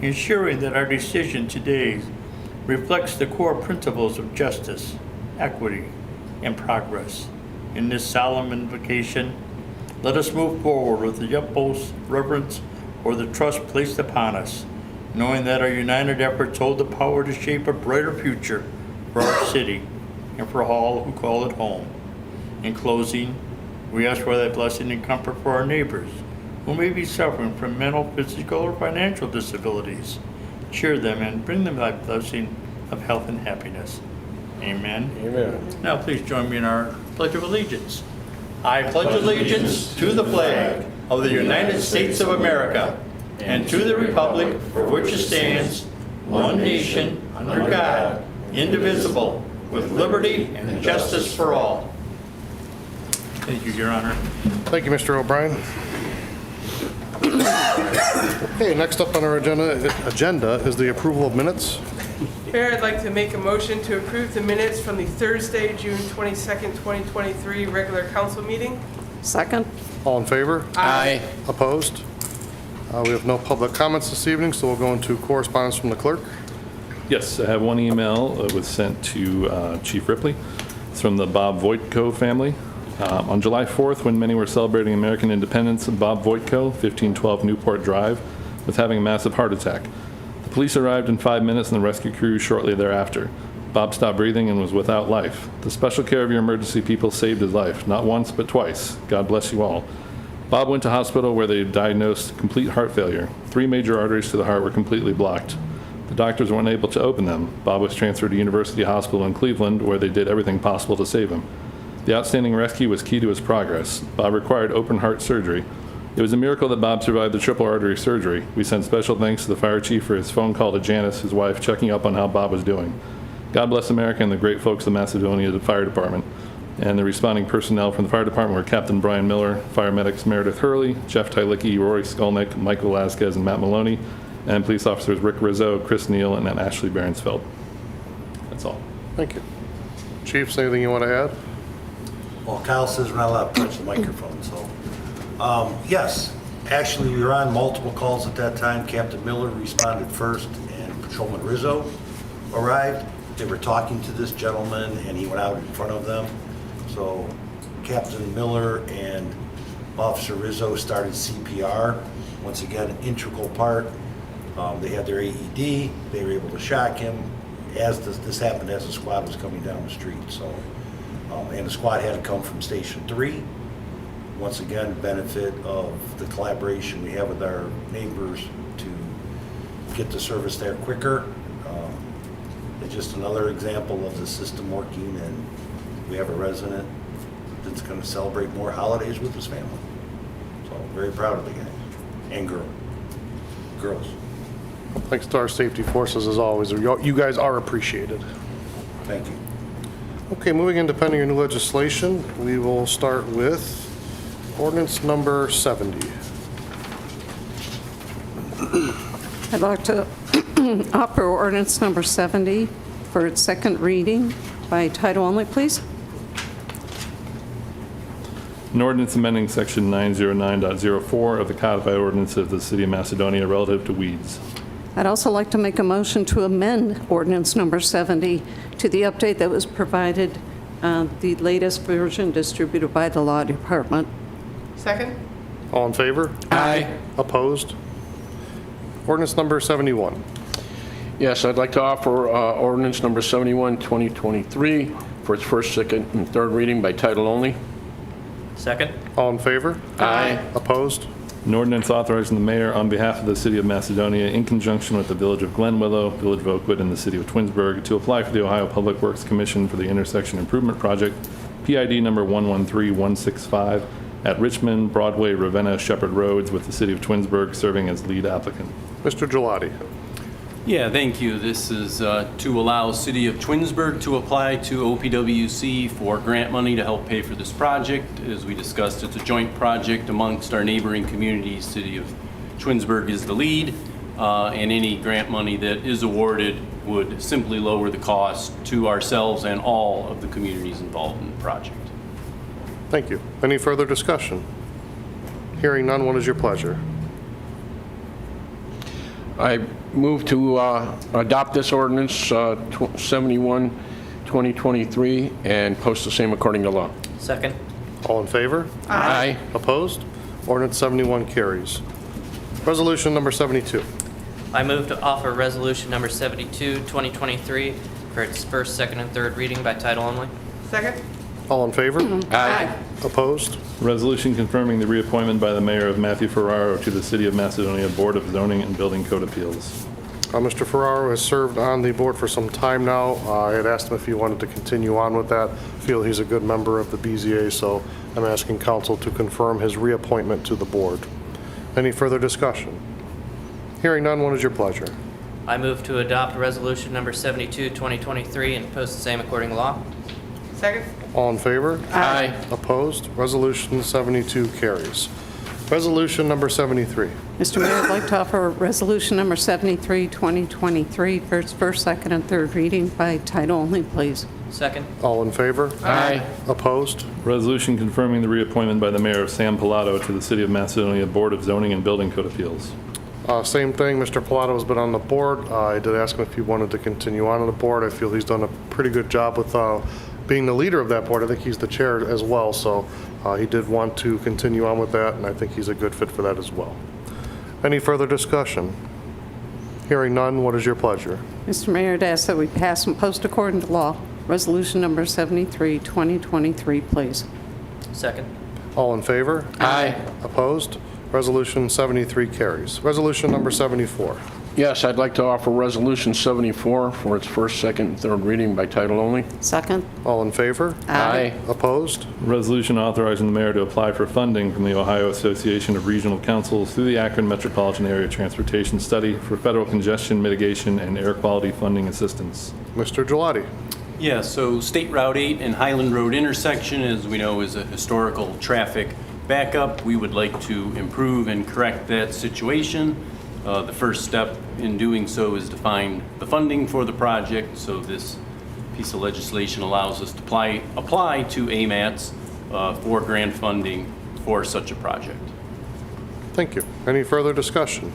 ensuring that our decision today reflects the core principles of justice, equity, and progress. In this solemn invocation, let us move forward with the utmost reverence for the trust placed upon us, knowing that our united efforts hold the power to shape a brighter future for our city and for all who call it home. In closing, we ask for that blessing and comfort for our neighbors who may be suffering from mental, physical, or financial disabilities. Cheer them and bring them that blessing of health and happiness. Amen. Amen. Now please join me in our Pledge of Allegiance. I pledge allegiance to the flag of the United States of America and to the republic for which it stands, one nation, under God, indivisible, with liberty and justice for all. Thank you, Your Honor. Thank you, Mr. O'Brien. Okay, next up on our agenda is the approval of minutes. Mayor, I'd like to make a motion to approve the minutes from the Thursday, June 22nd, 2023 regular council meeting. Second. All in favor? Aye. Opposed? We have no public comments this evening, so we'll go into correspondence from the clerk. Yes, I have one email that was sent to Chief Ripley. It's from the Bob Voitko family. On July 4th, when many were celebrating American independence, Bob Voitko, 1512 Newport Drive, was having a massive heart attack. The police arrived in 5 minutes and the rescue crew shortly thereafter. Bob stopped breathing and was without life. The special care of your emergency people saved his life, not once but twice. God bless you all. Bob went to hospital where they diagnosed complete heart failure. 3 major arteries to the heart were completely blocked. The doctors weren't able to open them. Bob was transferred to University Hospital in Cleveland, where they did everything possible to save him. The outstanding rescue was key to his progress. Bob required open heart surgery. It was a miracle that Bob survived the triple artery surgery. We send special thanks to the fire chief for his phone call to Janice, his wife, checking up on how Bob was doing. God bless America and the great folks of Macedonia, the fire department. And the responding personnel from the fire department were Captain Brian Miller, fire medics Meredith Hurley, Jeff Tylicki, Rory Skolnick, Michael Lasquez, and Matt Maloney, and police officers Rick Rizzo, Chris Neal, and Ashley Berensfeld. That's all. Thank you. Chiefs, anything you want to add? Well, Kyle says we're not allowed to touch the microphone, so. Yes, actually, we were on multiple calls at that time. Captain Miller responded first, and Patrolman Rizzo arrived. They were talking to this gentleman, and he went out in front of them. So Captain Miller and Officer Rizzo started CPR. Once again, an integral part. They had their AED. They were able to shock him as this happened as the squad was coming down the street. So, and the squad had to come from Station 3. Once again, benefit of the collaboration we have with our neighbors to get the service there quicker. It's just another example of the system working, and we have a resident that's going to celebrate more holidays with his family. So very proud of the guys and girls. Thanks to our safety forces as always. You guys are appreciated. Thank you. Okay, moving into pending new legislation, we will start with ordinance number 70. I'd like to offer ordinance number 70, for its second reading by title only, please. An ordinance amending section 909.04 of the codified ordinance of the City of Macedonia relative to weeds. I'd also like to make a motion to amend ordinance number 70 to the update that was provided, the latest version distributed by the Law Department. Second? All in favor? Aye. Opposed? Ordinance number 71. Yes, I'd like to offer ordinance number 71, 2023 for its first, second, and third reading by title only. Second? All in favor? Aye. Opposed? An ordinance authorizing the mayor on behalf of the City of Macedonia in conjunction with the Village of Glen Willow, Village of Oakwood, and the City of Twinsburg to apply for the Ohio Public Works Commission for the Intersection Improvement Project, PID number 113165, at Richmond, Broadway, Ravenna, Shepherd Roads, with the City of Twinsburg serving as lead applicant. Mr. Gelati. Yeah, thank you. This is to allow City of Twinsburg to apply to OPWC for grant money to help pay for this project. As we discussed, it's a joint project amongst our neighboring communities. City of Twinsburg is the lead, and any grant money that is awarded would simply lower the cost to ourselves and all of the communities involved in the project. Thank you. Any further discussion? Hearing none, what is your pleasure? I move to adopt this ordinance 71, 2023, and post the same according to law. Second? All in favor? Aye. Opposed? Ordinance 71 carries. Resolution number 72. I move to offer resolution number 72, 2023 for its first, second, and third reading by title only. Second? All in favor? Aye. Opposed? Resolution confirming the reappointment by the mayor of Matthew Ferraro to the City of Macedonia Board of Zoning and Building Code Appeals. Mr. Ferraro has served on the board for some time now. I had asked him if he wanted to continue on with that. Feel he's a good member of the BZA, so I'm asking council to confirm his reappointment to the board. Any further discussion? Hearing none, what is your pleasure? I move to adopt resolution number 72, 2023 and post the same according to law. Second? All in favor? Aye. Opposed? Resolution 72 carries. Resolution number 73. Mr. Mayor, I'd like to offer resolution number 73, 2023 for its first, second, and third reading by title only, please. Second? All in favor? Aye. Opposed? Resolution confirming the reappointment by the mayor of San Pilato to the City of Macedonia Board of Zoning and Building Code Appeals. Same thing, Mr. Pilato has been on the board. I did ask him if he wanted to continue on the board. I feel he's done a pretty good job with being the leader of that board. I think he's the chair as well, so he did want to continue on with that, and I think he's a good fit for that as well. Any further discussion? Hearing none, what is your pleasure? Mr. Mayor, I'd ask that we pass and post according to law resolution number 73, 2023, please. Second? All in favor? Aye. Opposed? Resolution 73 carries. Resolution number 74. Yes, I'd like to offer resolution 74 for its first, second, and third reading by title only. Second? All in favor? Aye. Opposed? Resolution authorizing the mayor to apply for funding from the Ohio Association of Regional Councils through the Akron Metropolitan Area Transportation Study for federal congestion mitigation and air quality funding assistance. Mr. Gelati. Yeah, so State Route 8 and Highland Road intersection, as we know, is a historical traffic backup. We would like to improve and correct that situation. The first step in doing so is to find the funding for the project, so this piece of legislation allows us to apply to AMATS for grant funding for such a project. Thank you. Any further discussion?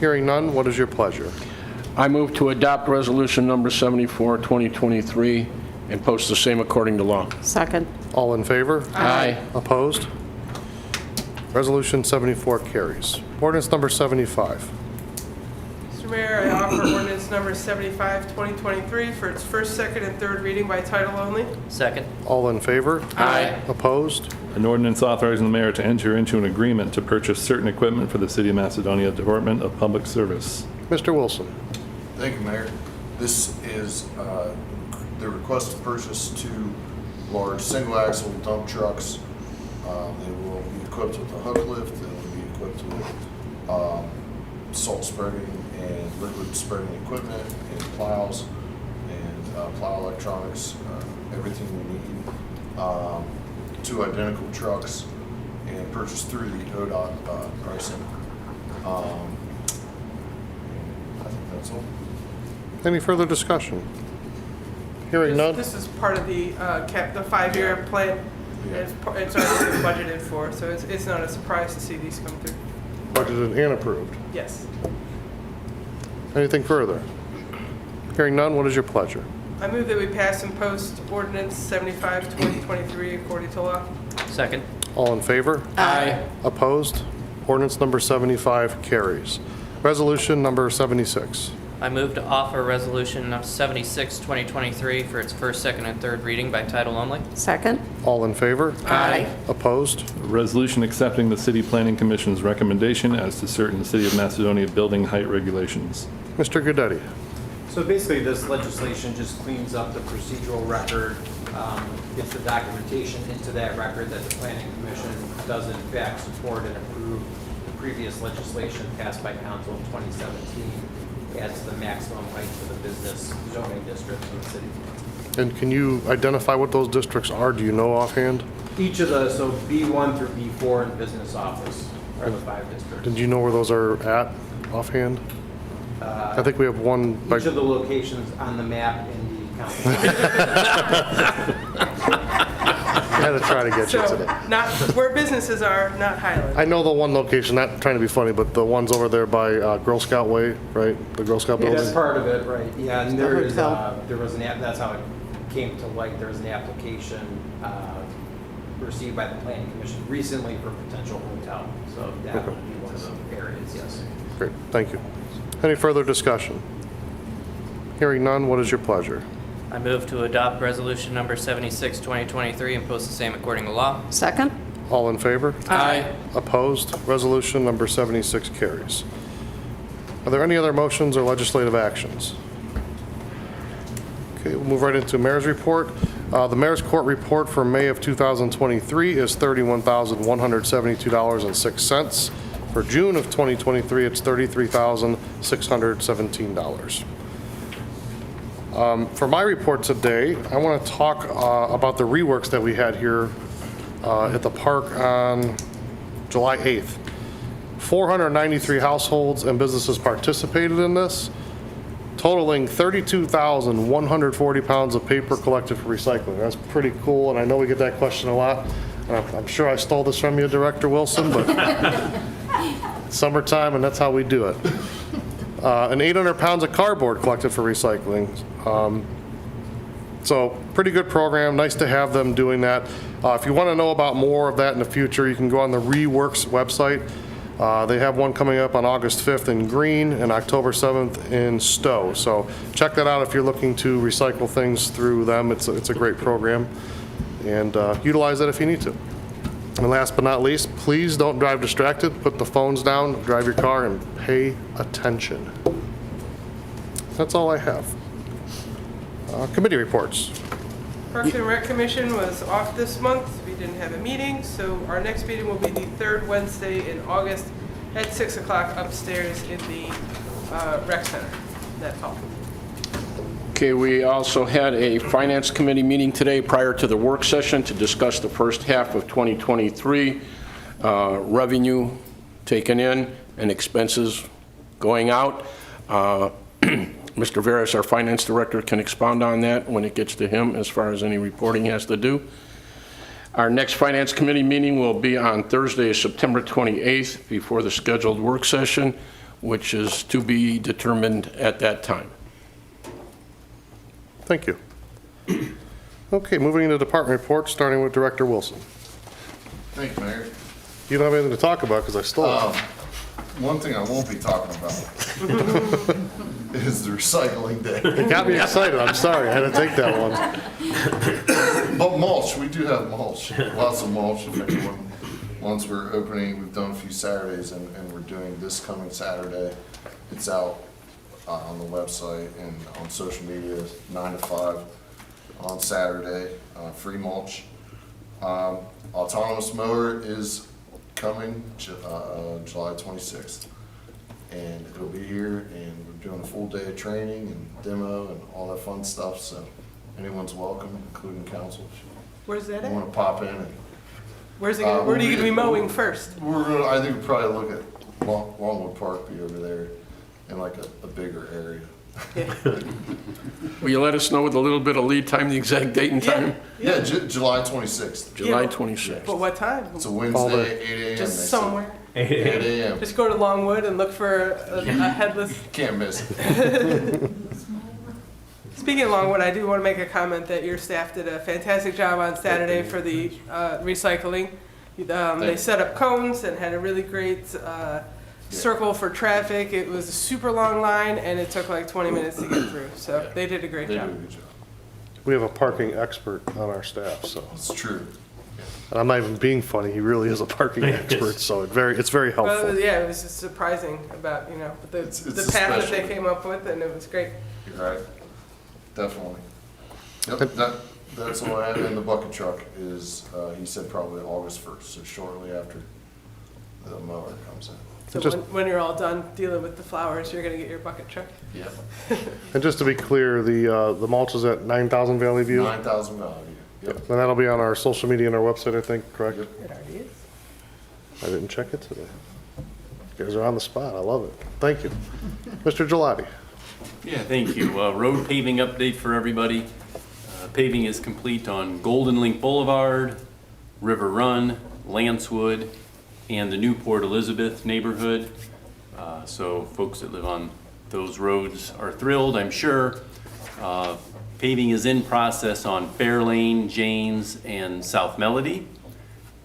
Hearing none, what is your pleasure? I move to adopt resolution number 74, 2023, and post the same according to law. Second? All in favor? Aye. Opposed? Resolution 74 carries. Ordinance number 75. Mr. Mayor, I offer ordinance number 75, 2023 for its first, second, and third reading by title only. Second? All in favor? Aye. Opposed? An ordinance authorizing the mayor to enter into an agreement to purchase certain equipment for the City of Macedonia Department of Public Service. Mr. Wilson. Thank you, Mayor. This is the request to purchase 2 large single-axle dump trucks. They will be equipped with a hook lift. They will be equipped with salt spreading and liquid spreading equipment and plows and plow electronics, everything we need. 2 identical trucks and purchased through the ODOT pricing. I think that's all. Any further discussion? Hearing none? This is part of the the 5-year plan. It's already been budgeted for, so it's not a surprise to see these come through. Budgeted and approved. Yes. Anything further? Hearing none, what is your pleasure? I move that we pass and post ordinance 75, 2023 according to law. Second. All in favor? Aye. Opposed? Ordinance number 75 carries. Resolution number 76. I move to offer resolution number 76, 2023 for its first, second, and third reading by title only. Second? All in favor? Aye. Opposed? A resolution accepting the City Planning Commission's recommendation as to certain City of Macedonia building height regulations. Mr. Goodetti. So basically, this legislation just cleans up the procedural record, gets the documentation into that record that the Planning Commission does in fact support and approve the previous legislation passed by Council in 2017, adds the maximum height for the business zoning districts in the city. And can you identify what those districts are? Do you know offhand? Each of the, so B1 through B4 in business office are the 5 districts. Did you know where those are at offhand? I think we have one by... Each of the locations on the map in the county. I had to try to get you So, today. not where businesses are, not Highland. I know the one location, not trying to be funny, but the ones over there by Girl Scout Way, right? The Girl Scout Yeah, building? that's part of it, right, yeah, and The there is, hotel. there was an app, that's how it came to light, there was an application, received by the Planning Commission recently for potential hotel, so that Okay. would be one of the areas, yes. Great, thank you. Any further discussion? Hearing none, what is your pleasure? I move to adopt resolution number 76, 2023 and post the same according to law. Second? All in favor? Aye. Opposed? Resolution number 76 carries. Are there any other motions or legislative actions? Okay, we'll move right into Mayor's report. The Mayor's Court report for May of 2023 is $31,172.06. For June of 2023, it's $33,617. For my report today, I want to talk about the reworks that we had here at the park on July 8th. 493 households and businesses participated in this, totaling 32,140 pounds of paper collected for recycling. That's pretty cool, and I know we get that question a lot. And I'm sure I stole this from you, Director Wilson, but summertime, and that's how we do it. And 800 pounds of cardboard collected for recycling. So pretty good program, nice to have them doing that. If you want to know about more of that in the future, you can go on the Reworks website. They have one coming up on August 5th in Green and October 7th in Stowe. So check that out if you're looking to recycle things through them. It's a great program, and utilize it if you need to. And last but not least, please don't drive distracted. Put the phones down, drive your car, and pay attention. That's all I have. Committee reports. Parks and Rec Commission was off this month. We didn't have a meeting, so our next meeting will be the third Wednesday in August at 6 o'clock upstairs in the rec center. That's all. Okay, we also had a Finance Committee meeting today prior to the work session to discuss the first half of 2023 revenue taken in and expenses going out. Mr. Veras, our Finance Director, can expound on that when it gets to him as far as any reporting has to do. Our next Finance Committee meeting will be on Thursday, September 28th, before the scheduled work session, which is to be determined at that time. Thank you. Okay, moving into department reports, starting with Director Wilson. Thank you, Mayor. You don't have anything to talk about because I stole it. One thing I won't be talking about is the recycling day. It got me excited, I'm sorry, I had to take that one. But mulch, we do have mulch, lots of mulch. If anyone, once we're opening, we've done a few Saturdays, and we're doing this coming Saturday. It's out on the website and on social media, 9 to 5 on Saturday, free mulch. Autonomous mower is coming July 26th, and it'll be here, and we're doing a full day of training and demo and all that fun stuff, so anyone's welcome, including council. Where's that You at? want to pop in and Where are you going to be mowing first? I think we'll probably look at Longwood Park, be over there in like a bigger area. Will you let us know with a little bit of lead time, the exact date and time? Yeah, July 26th. July Yeah. 26th. But what time? It's a Wednesday, 8 a.m. Just they said. somewhere. 8 a.m. Just go to Longwood and look for a headless. Can't miss it. Speaking of Longwood, I do want to make a comment that your staff did a fantastic job on Saturday for the recycling. They set up cones and had a really great circle for traffic. It was a super long line and it took like 20 minutes to get through. So they did a great They do a job. good job. We have a parking expert on our staff, so. It's true. And I'm not even being funny, he really is a parking expert, so it's very Well, helpful. yeah, it was just surprising about, the It's path a that they special- came up with, and it was great. You're right. Definitely. Yep, that's what I had in the bucket truck is, he said probably August 1st, so shortly after the mower comes in. So Just- when you're all done dealing with the flowers, you're gonna get your bucket truck. Yep. And just to be clear, the mulch is at 9,000 Valley View? 9,000 value. Yep. And that'll be on our social media and our website, I think, correct? Yep. It already is. I didn't check it today. You guys are on the spot, I love it. Thank you. Mr. Gelati. Yeah, thank you. Road paving update for everybody. Paving is complete on Golden Link Boulevard, River Run, Lancewood, and the new Port Elizabeth neighborhood. So folks that live on those roads are thrilled, I'm sure. Paving is in process on Fair Lane, Janes, and South Melody.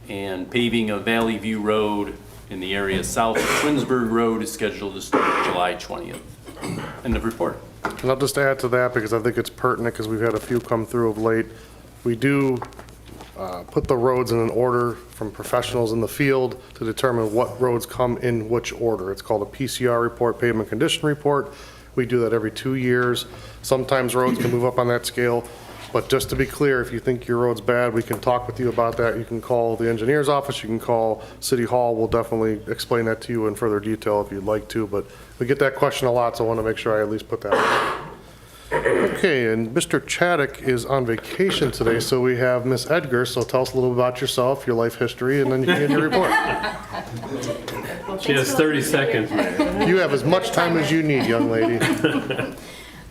And paving of Valley View Road in the area south of Twinsburg Road is scheduled to start July 20th. End of report. And I'll just add to that because I think it's pertinent because we've had a few come through of late. We do put the roads in an order from professionals in the field to determine what roads come in which order. It's called a PCR report, pavement condition report. We do that every 2 years. Sometimes roads can move up on that scale. But just to be clear, if you think your road's bad, we can talk with you about that. You can call the engineer's office, you can call City Hall. We'll definitely explain that to you in further detail if you'd like to. But we get that question a lot, so I want to make sure I at least put that out. Okay, and Mr. Chaddock is on vacation today, so we have Miss Edgar. So tell us a little about yourself, your life history, and then you can get your report. She has 30 seconds. You have as much time as you need, young lady.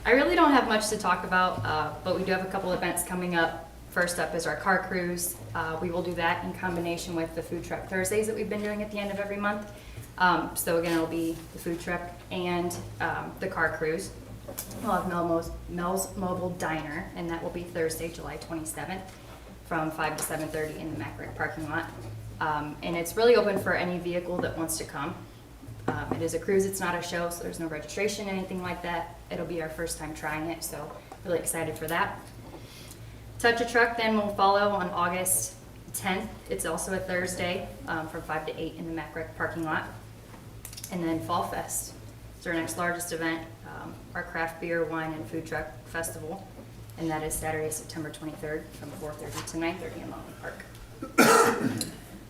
I really don't have much to talk about, but we do have a couple events coming up. First up is our car cruise. We will do that in combination with the food truck Thursdays that we've been doing at the end of every month. So again, it'll be the food truck and the car cruise. We'll have Mel's Mobile Diner, and that will be Thursday, July 27th from 5 to 7:30 in the MacRick parking lot. And it's really open for any vehicle that wants to come. It is a cruise, it's not a show, so there's no registration, anything like that. It'll be our first time trying it, so really excited for that. Touch a Truck then will follow on August 10th. It's also a Thursday from 5 to 8 in the MacRick parking lot. And then Fall Fest is our next largest event, our craft beer, wine, and food truck festival. And that is Saturday, September 23rd from 4:30 to 9:30 in Longley Park.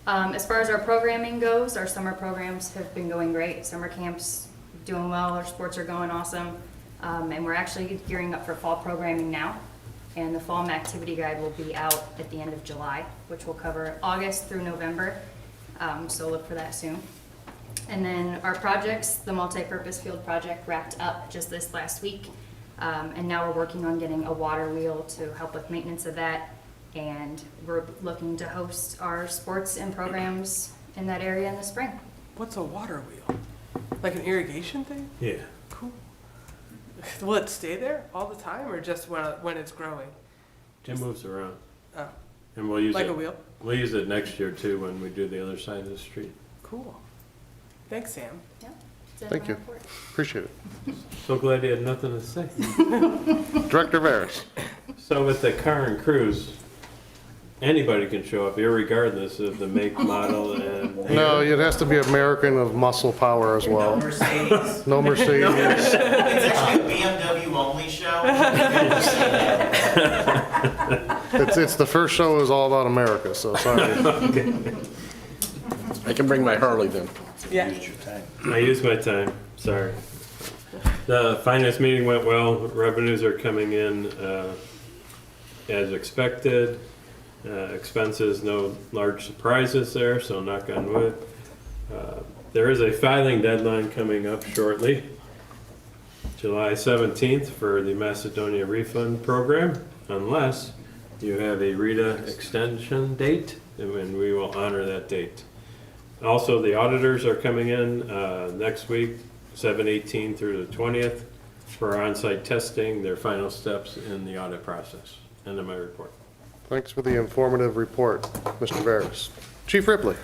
As far as our programming goes, our summer programs have been going great. Summer camps doing well, our sports are going awesome. And we're actually gearing up for fall programming now. And the fall activity guide will be out at the end of July, which will cover August through November. So look for that soon. And then our projects, the multi-purpose field project wrapped up just this last week. And now we're working on getting a water wheel to help with maintenance of that. And we're looking to host our sports and programs in that area in the spring. What's a water wheel? Like an irrigation thing? Yeah. Cool. Will it stay there all the time, or just when it's growing? It moves around. Oh, And we'll use like it. a wheel? We'll use it next year too when we do the other side of the street. Cool. Thanks, Sam. Yep. That's it Thank on you. my report. Appreciate it. So glad you had nothing to say. Director Veras. So with the car and cruise, anybody can show up, irregardless of the make, model, and. No, it has to be American of muscle power as well. No Mercedes. No Mercedes. It's actually a BMW only show. It's the first show is all about America, so sorry. I can bring my Harley then. Yeah. I used my time, sorry. The finance meeting went well, revenues are coming in as expected. Expenses, no large surprises there, so knock on wood. There is a filing deadline coming up shortly. July 17th for the Macedonia refund program, unless you have a RETA extension date, and we will honor that date. Also, the auditors are coming in next week, 7/18 through the 20th, for on-site testing, their final steps in the audit process. End of my report. Thanks for the informative report, Mr. Barris. Chief Ripley.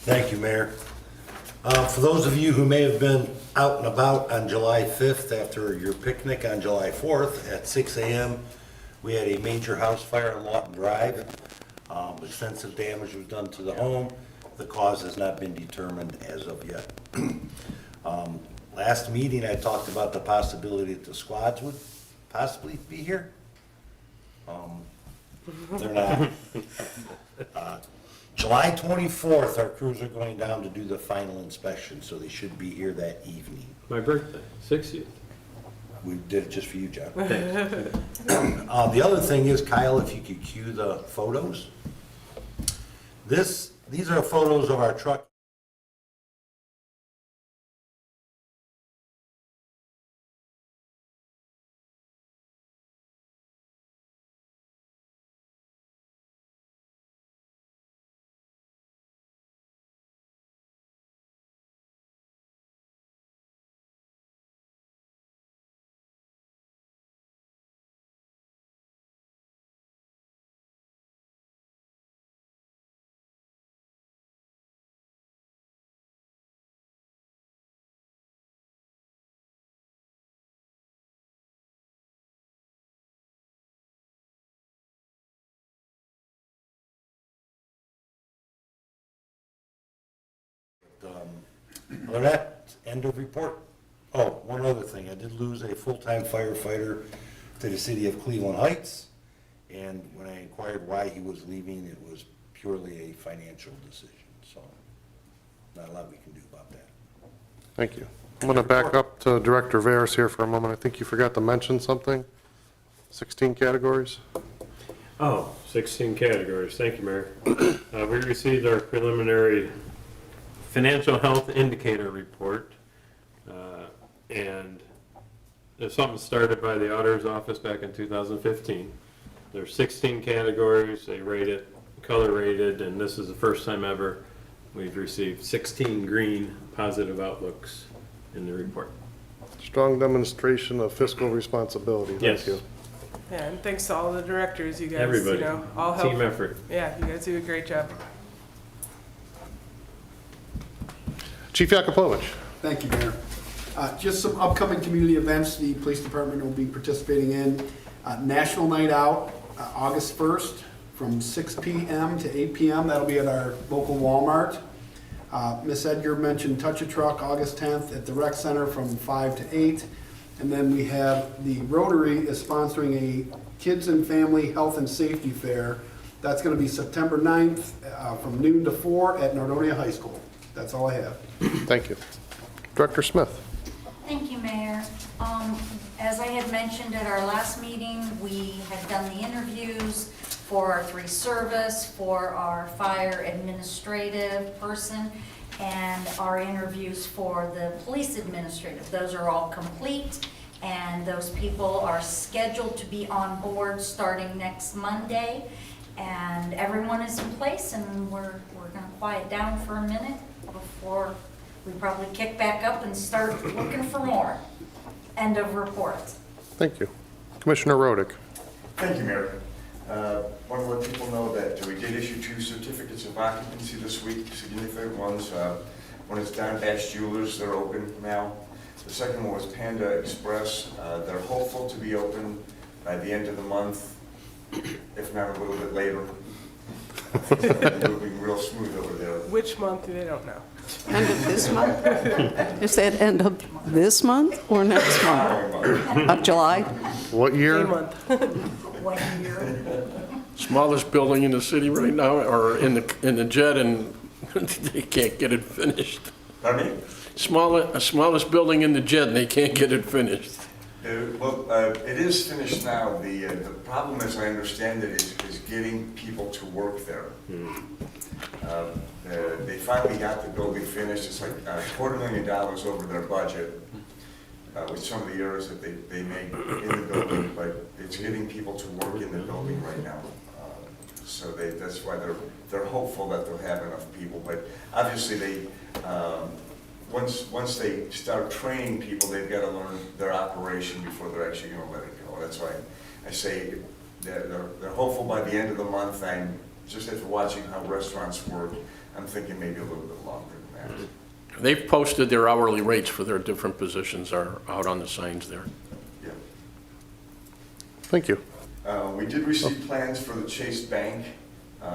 Thank you, Mayor. For those of you who may have been out and about on July 5th after your picnic on July 4th at 6 a.m., we had a major house fire on Lawton Drive. Extensive damage was done to the home. The cause has not been determined as of yet. Last meeting, I talked about the possibility that the squads would possibly be here. They're not. July 24th, our crews are going down to do the final inspection, so they should be here that evening. My birthday, 60th. We did it just for you, John. Thanks. The other thing is, Kyle, if you could cue the photos. These are photos of our truck. Other than that, end of report. Oh, one other thing, I did lose a full-time firefighter to the city of Cleveland Heights, and when I inquired why he was leaving, it was purely a financial decision, so not a lot we can do about that. Thank you. I'm going to back up to Director Veras here for a moment. I think you forgot to mention something. 16 categories. Oh, 16 categories. Thank you, Mayor. We received our preliminary financial health indicator report, and there's something started by the auditor's office back in 2015. There's 16 categories. They rate it, color rated, and this is the first time ever we've received 16 green positive outlooks in the report. Strong demonstration of fiscal responsibility. Thank Yes. you. Yeah, and thanks to all the directors, you guys, Everybody. you know, all help. Team effort. Yeah, you guys do a great job. Chief Yakupovich. Thank you, Mayor. Just some upcoming community events the police department will be participating in. National Night Out, August 1st from 6 p.m. to 8 p.m. That'll be at our local Walmart. Miss Edgar mentioned Touch a Truck, August 10th at the Rec Center from 5 to 8. And then we have the Rotary is sponsoring a Kids and Family Health and Safety Fair. That's going to be September 9th from noon to 4 at Nordonia High School. That's all I have. Thank you. Director Smith. Thank you, Mayor. As I had mentioned at our last meeting, we had done the interviews for our 3 service, for our fire administrative person, and our interviews for the police administrative. Those are all complete, and those people are scheduled to be on board starting next Monday. And everyone is in place, and we're going to quiet down for a minute before we probably kick back up and start looking for more. End of report. Thank you. Commissioner Rodick. Thank you, Mayor. Want to let people know that we did issue 2 certificates of occupancy this week, significant ones. One is Don Bash Jewelers, they're open now. The second one was Panda Express. They're hopeful to be open by the end of the month, if not a little bit later. They're moving real smooth over there. Which month, they don't know. End of this month? Is that end of this month or next month? Of July? What year? A month. What year? Smallest building in the city right now, or in the JED, and they can't get it finished. Pardon me? Smallest building in the JED, and they can't get it finished. It is finished now. The problem, as I understand it, is getting people to work there. They finally got the building finished. It's like $250,000 over their budget. with some of the errors that they made in the building, but it's getting people to work in the building right now. So that's why they're hopeful that they'll have enough people. But obviously they, once they start training people, they've got to learn their operation before they're actually going to let it go. That's why I say they're hopeful by the end of the month. I'm just after watching how restaurants work, I'm thinking maybe a little bit longer than that. They've posted their hourly rates for their different positions are out on the signs there. Yeah. Thank you. We did receive plans for the Chase Bank,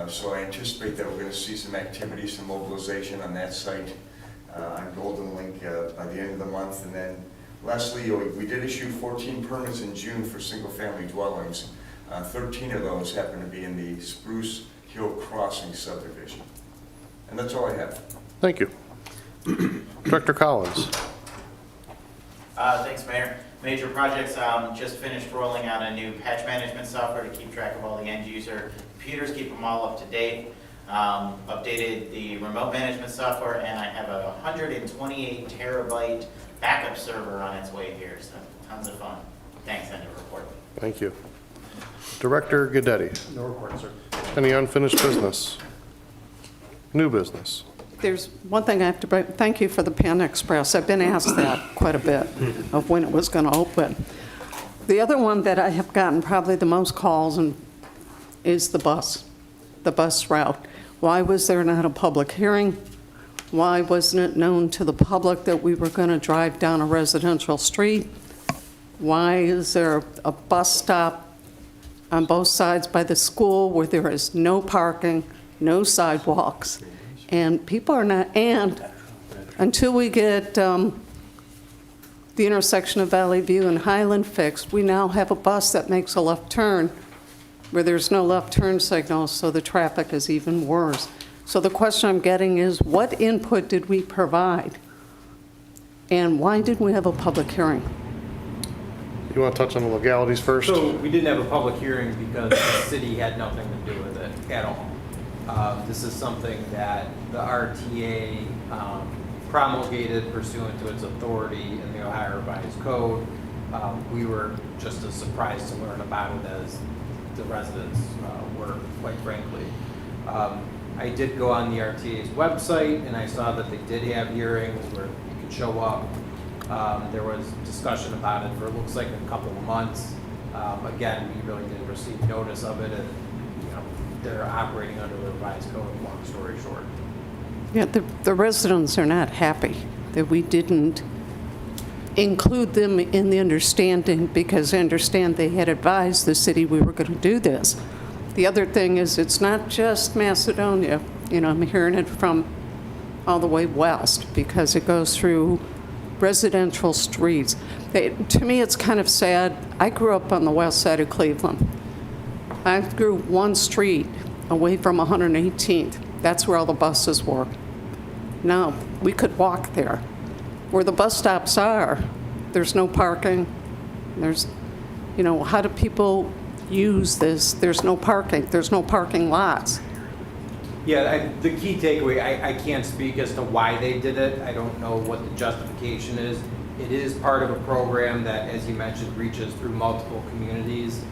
so I anticipate that we're going to see some activity, some mobilization on that site on Golden Link by the end of the month. And then lastly, we did issue 14 permits in June for single-family dwellings. 13 of those happen to be in the Spruce Hill Crossing subdivision. And that's all I have. Thank you. Director Collins. Thanks, Mayor. Major projects, just finished rolling out a new patch management software to keep track of all the end user computers, keep them all up to date. Updated the remote management software, and I have a 128 terabyte backup server on its way here, so tons of fun. Thanks, end of report. Thank you. Director Gaddetti. No report, sir. Any unfinished business? New business? There's one thing I have to bring, thank you for the Pan Express. I've been asked that quite a bit of when it was going to open. The other one that I have gotten probably the most calls is the bus route. Why was there not a public hearing? Why wasn't it known to the public that we were going to drive down a residential street? Why is there a bus stop on both sides by the school where there is no parking, no sidewalks? And people are not, and until we get the intersection of Valley View and Highland fixed, we now have a bus that makes a left turn where there's no left turn signal, so the traffic is even worse. So the question I'm getting is, what input did we provide? And why did we have a public hearing? You want to touch on the legalities first? So we didn't have a public hearing because the city had nothing to do with it at all. This is something that the RTA promulgated pursuant to its authority in the Ohio Revised Code. We were just as surprised to learn about it as the residents were, quite frankly. I did go on the RTA's website and I saw that they did have hearings where you could show up. There was discussion about it for it looks like a couple of months. Again, we really didn't receive notice of it, and they're operating under the revised code, long story short. Yeah, the residents are not happy that we didn't include them in the understanding, because I understand they had advised the city we were going to do this. The other thing is, it's not just Macedonia. I'm hearing it from all the way west because it goes through residential streets. To me, it's kind of sad. I grew up on the west side of Cleveland. I grew one street away from 118th. That's where all the buses were. Now, we could walk there. Where the bus stops are, there's no parking. There's, how do people use this? There's no parking. There's no parking lots. Yeah, the key takeaway, I can't speak as to why they did it. I don't know what the justification is. It is part of a program that, as you mentioned, reaches through multiple communities.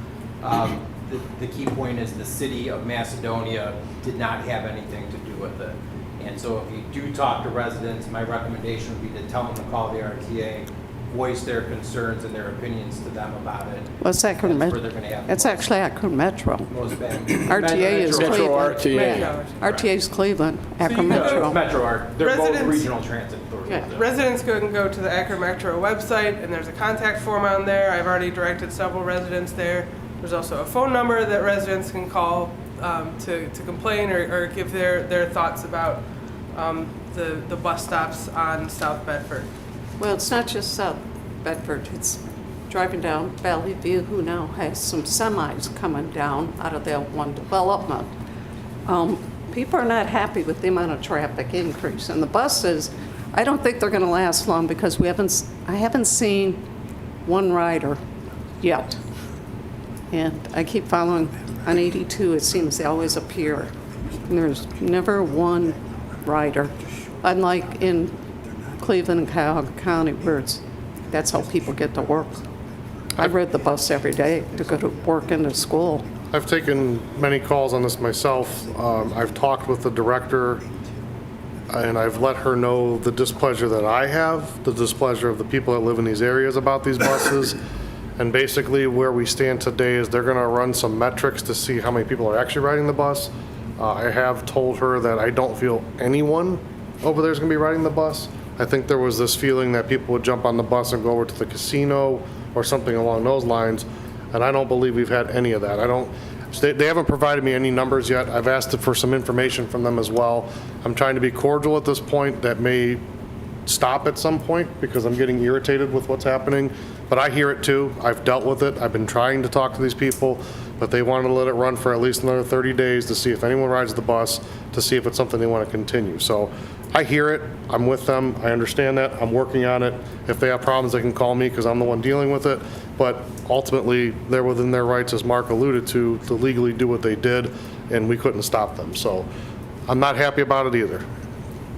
The key point is the city of Macedonia did not have anything to do with it. And so if you do talk to residents, my recommendation would be to tell them to call the RTA, voice their concerns and their opinions to them about it. Well, it's Akron Metro. It's actually Akron Metro. RTA is Metro Cleveland. RTA. RTA is Cleveland, Akron Metro. Metro. They're both Residents- regional transit authorities. Yeah, residents can go to the Akron Metro website, and there's a contact form on there. I've already directed several residents there. There's also a phone number that residents can call to complain or give their thoughts about the bus stops on South Bedford. Well, it's not just South Bedford. It's driving down Valley View, who now has some semis coming down out of that one development. People are not happy with the amount of traffic increase. And the buses, I don't think they're going to last long because I haven't seen one rider yet. And I keep following on 82, it seems they always appear. And there's never one rider. Unlike in Cleveland and Cuyahoga County, where it's That's how people get to work. I ride the bus every day to go to work and to school. I've taken many calls on this myself. I've talked with the director, and I've let her know the displeasure that I have, the displeasure of the people that live in these areas about these buses. And basically where we stand today is they're gonna run some metrics to see how many people are actually riding the bus. I have told her that I don't feel anyone over there is gonna be riding the bus. I think there was this feeling that people would jump on the bus and go over to the casino or something along those lines, and I don't believe we've had any of that. They haven't provided me any numbers yet. I've asked for some information from them as well. I'm trying to be cordial at this point. That may stop at some point because I'm getting irritated with what's happening, but I hear it too. I've dealt with it. I've been trying to talk to these people, but they wanted to let it run for at least another 30 days to see if anyone rides the bus, to see if it's something they want to continue. So I hear it. I'm with them. I understand that. I'm working on it. If they have problems, they can call me because I'm the one dealing with it. But ultimately, they're within their rights, as Mark alluded to legally do what they did, and we couldn't stop them. So I'm not happy about it either,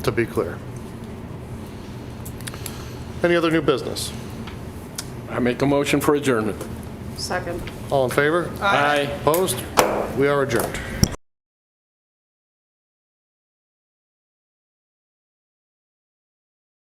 to be clear. Any other new business? I make a motion for adjournment. Second. All in favor? Aye. Opposed? We are adjourned.